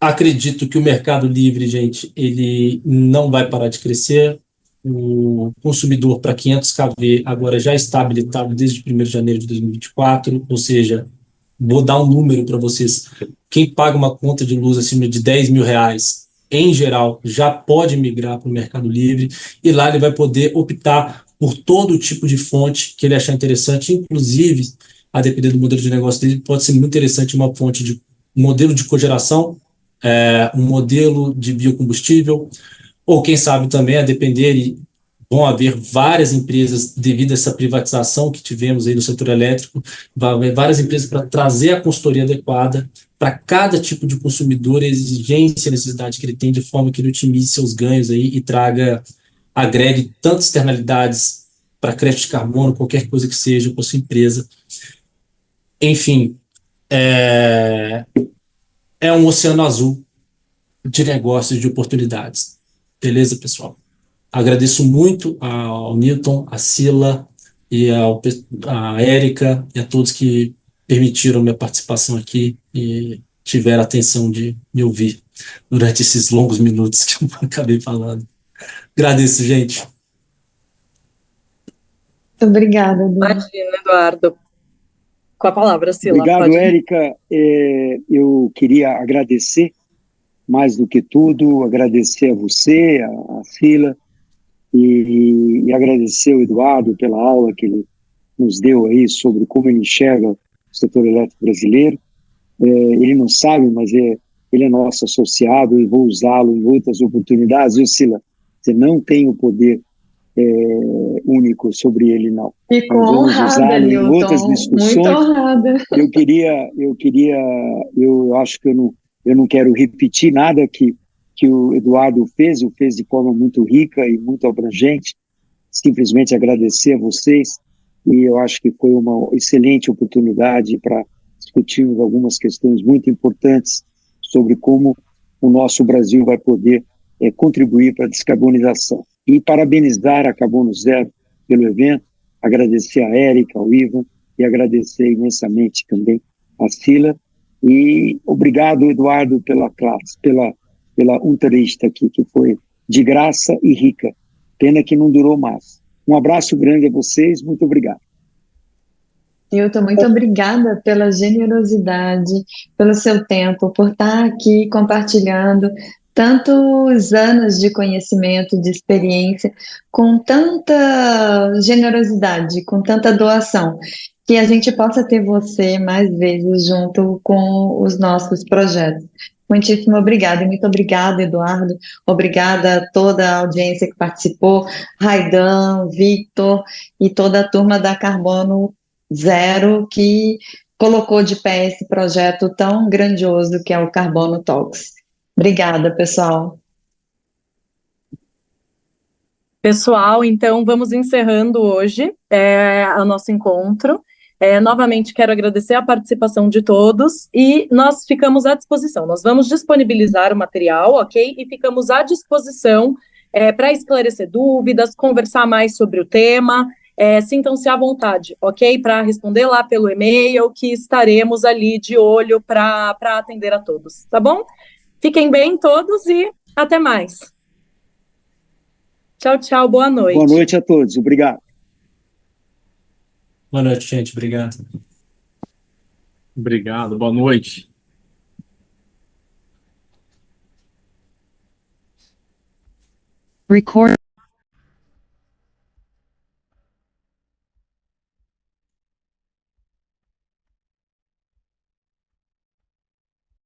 Acredito que o mercado livre, gente, ele não vai parar de crescer. O consumidor para 500 kV agora já está habilitado desde 1º de janeiro de 2024, ou seja, vou dar um número para vocês. Quem paga uma conta de luz acima de R$ 10.000, em geral, já pode migrar para o Mercado Livre e lá ele vai poder optar por todo tipo de fonte que ele achar interessante, inclusive, a depender do modelo de negócio dele, pode ser muito interessante uma fonte de um modelo de cogeração, um modelo de biocombustível, ou quem sabe também, a depender, e vão haver várias empresas, devido a essa privatização que tivemos aí no setor elétrico, vai haver várias empresas para trazer a consultoria adequada para cada tipo de consumidor, a exigência, a necessidade que ele tem, de forma que ele otimize seus ganhos aí e agregue tantas externalidades para crédito de carbono, qualquer coisa que seja para sua empresa. Enfim, é um oceano azul de negócios, de oportunidades. Beleza, pessoal? Agradeço muito ao Newton, a Sila e a Érica e a todos que permitiram minha participação aqui e tiveram a atenção de me ouvir durante esses longos minutos que eu acabei falando. Agradeço, gente. Muito obrigada, Edu. Imagina, Eduardo. Com a palavra, Sila, Obrigado, pode ir. Érica. Eu queria agradecer, mais do que tudo, agradecer a você, a Sila, e agradecer ao Eduardo pela aula que ele nos deu aí sobre como ele enxerga o setor elétrico brasileiro. Ele não sabe, mas ele é nosso associado e vou usá-lo em outras oportunidades. Viu, Sila? Você não tem o poder único sobre ele, não. Fico Nós vamos honrada, usá-lo em outras Newton. Muito discussões. honrada. Eu acho que eu não quero repetir nada que o Eduardo fez de forma muito rica e muito abrangente. Simplesmente agradecer a vocês, e eu acho que foi uma excelente oportunidade para discutirmos algumas questões muito importantes sobre como o nosso Brasil vai poder contribuir para a descarbonização. E parabenizar a Carbono Zero pelo evento, agradecer a Érica, ao Ivan, e agradecer imensamente também a Sila, e obrigado, Eduardo, pela classe, pela entrevista aqui, que foi de graça e rica. Pena que não durou mais. Um abraço grande a vocês, muito obrigado. Hilton, muito obrigada pela generosidade, pelo seu tempo, por estar aqui compartilhando tantos anos de conhecimento, de experiência, com tanta generosidade, com tanta doação, que a gente possa ter você mais vezes junto com os nossos projetos. Muitíssimo obrigada, e muito obrigada, Eduardo. Obrigada a toda a audiência que participou, Raidan, Victor e toda a turma da Carbono Zero, que colocou de pé esse projeto tão grandioso que é o Carbono Talks. Obrigada, pessoal. Pessoal, então vamos encerrando hoje o nosso encontro. Novamente quero agradecer a participação de todos e nós ficamos à disposição. Nós vamos disponibilizar o material, ok? E ficamos à disposição para esclarecer dúvidas, conversar mais sobre o tema. Sintam-se à vontade, ok? Para responder lá pelo e-mail, que estaremos ali de olho para atender a todos, tá bom? Fiquem bem todos e até mais. Tchau, tchau, boa noite. Boa noite a todos, obrigado. Boa noite, gente. Obrigado. Obrigado, boa noite. Record.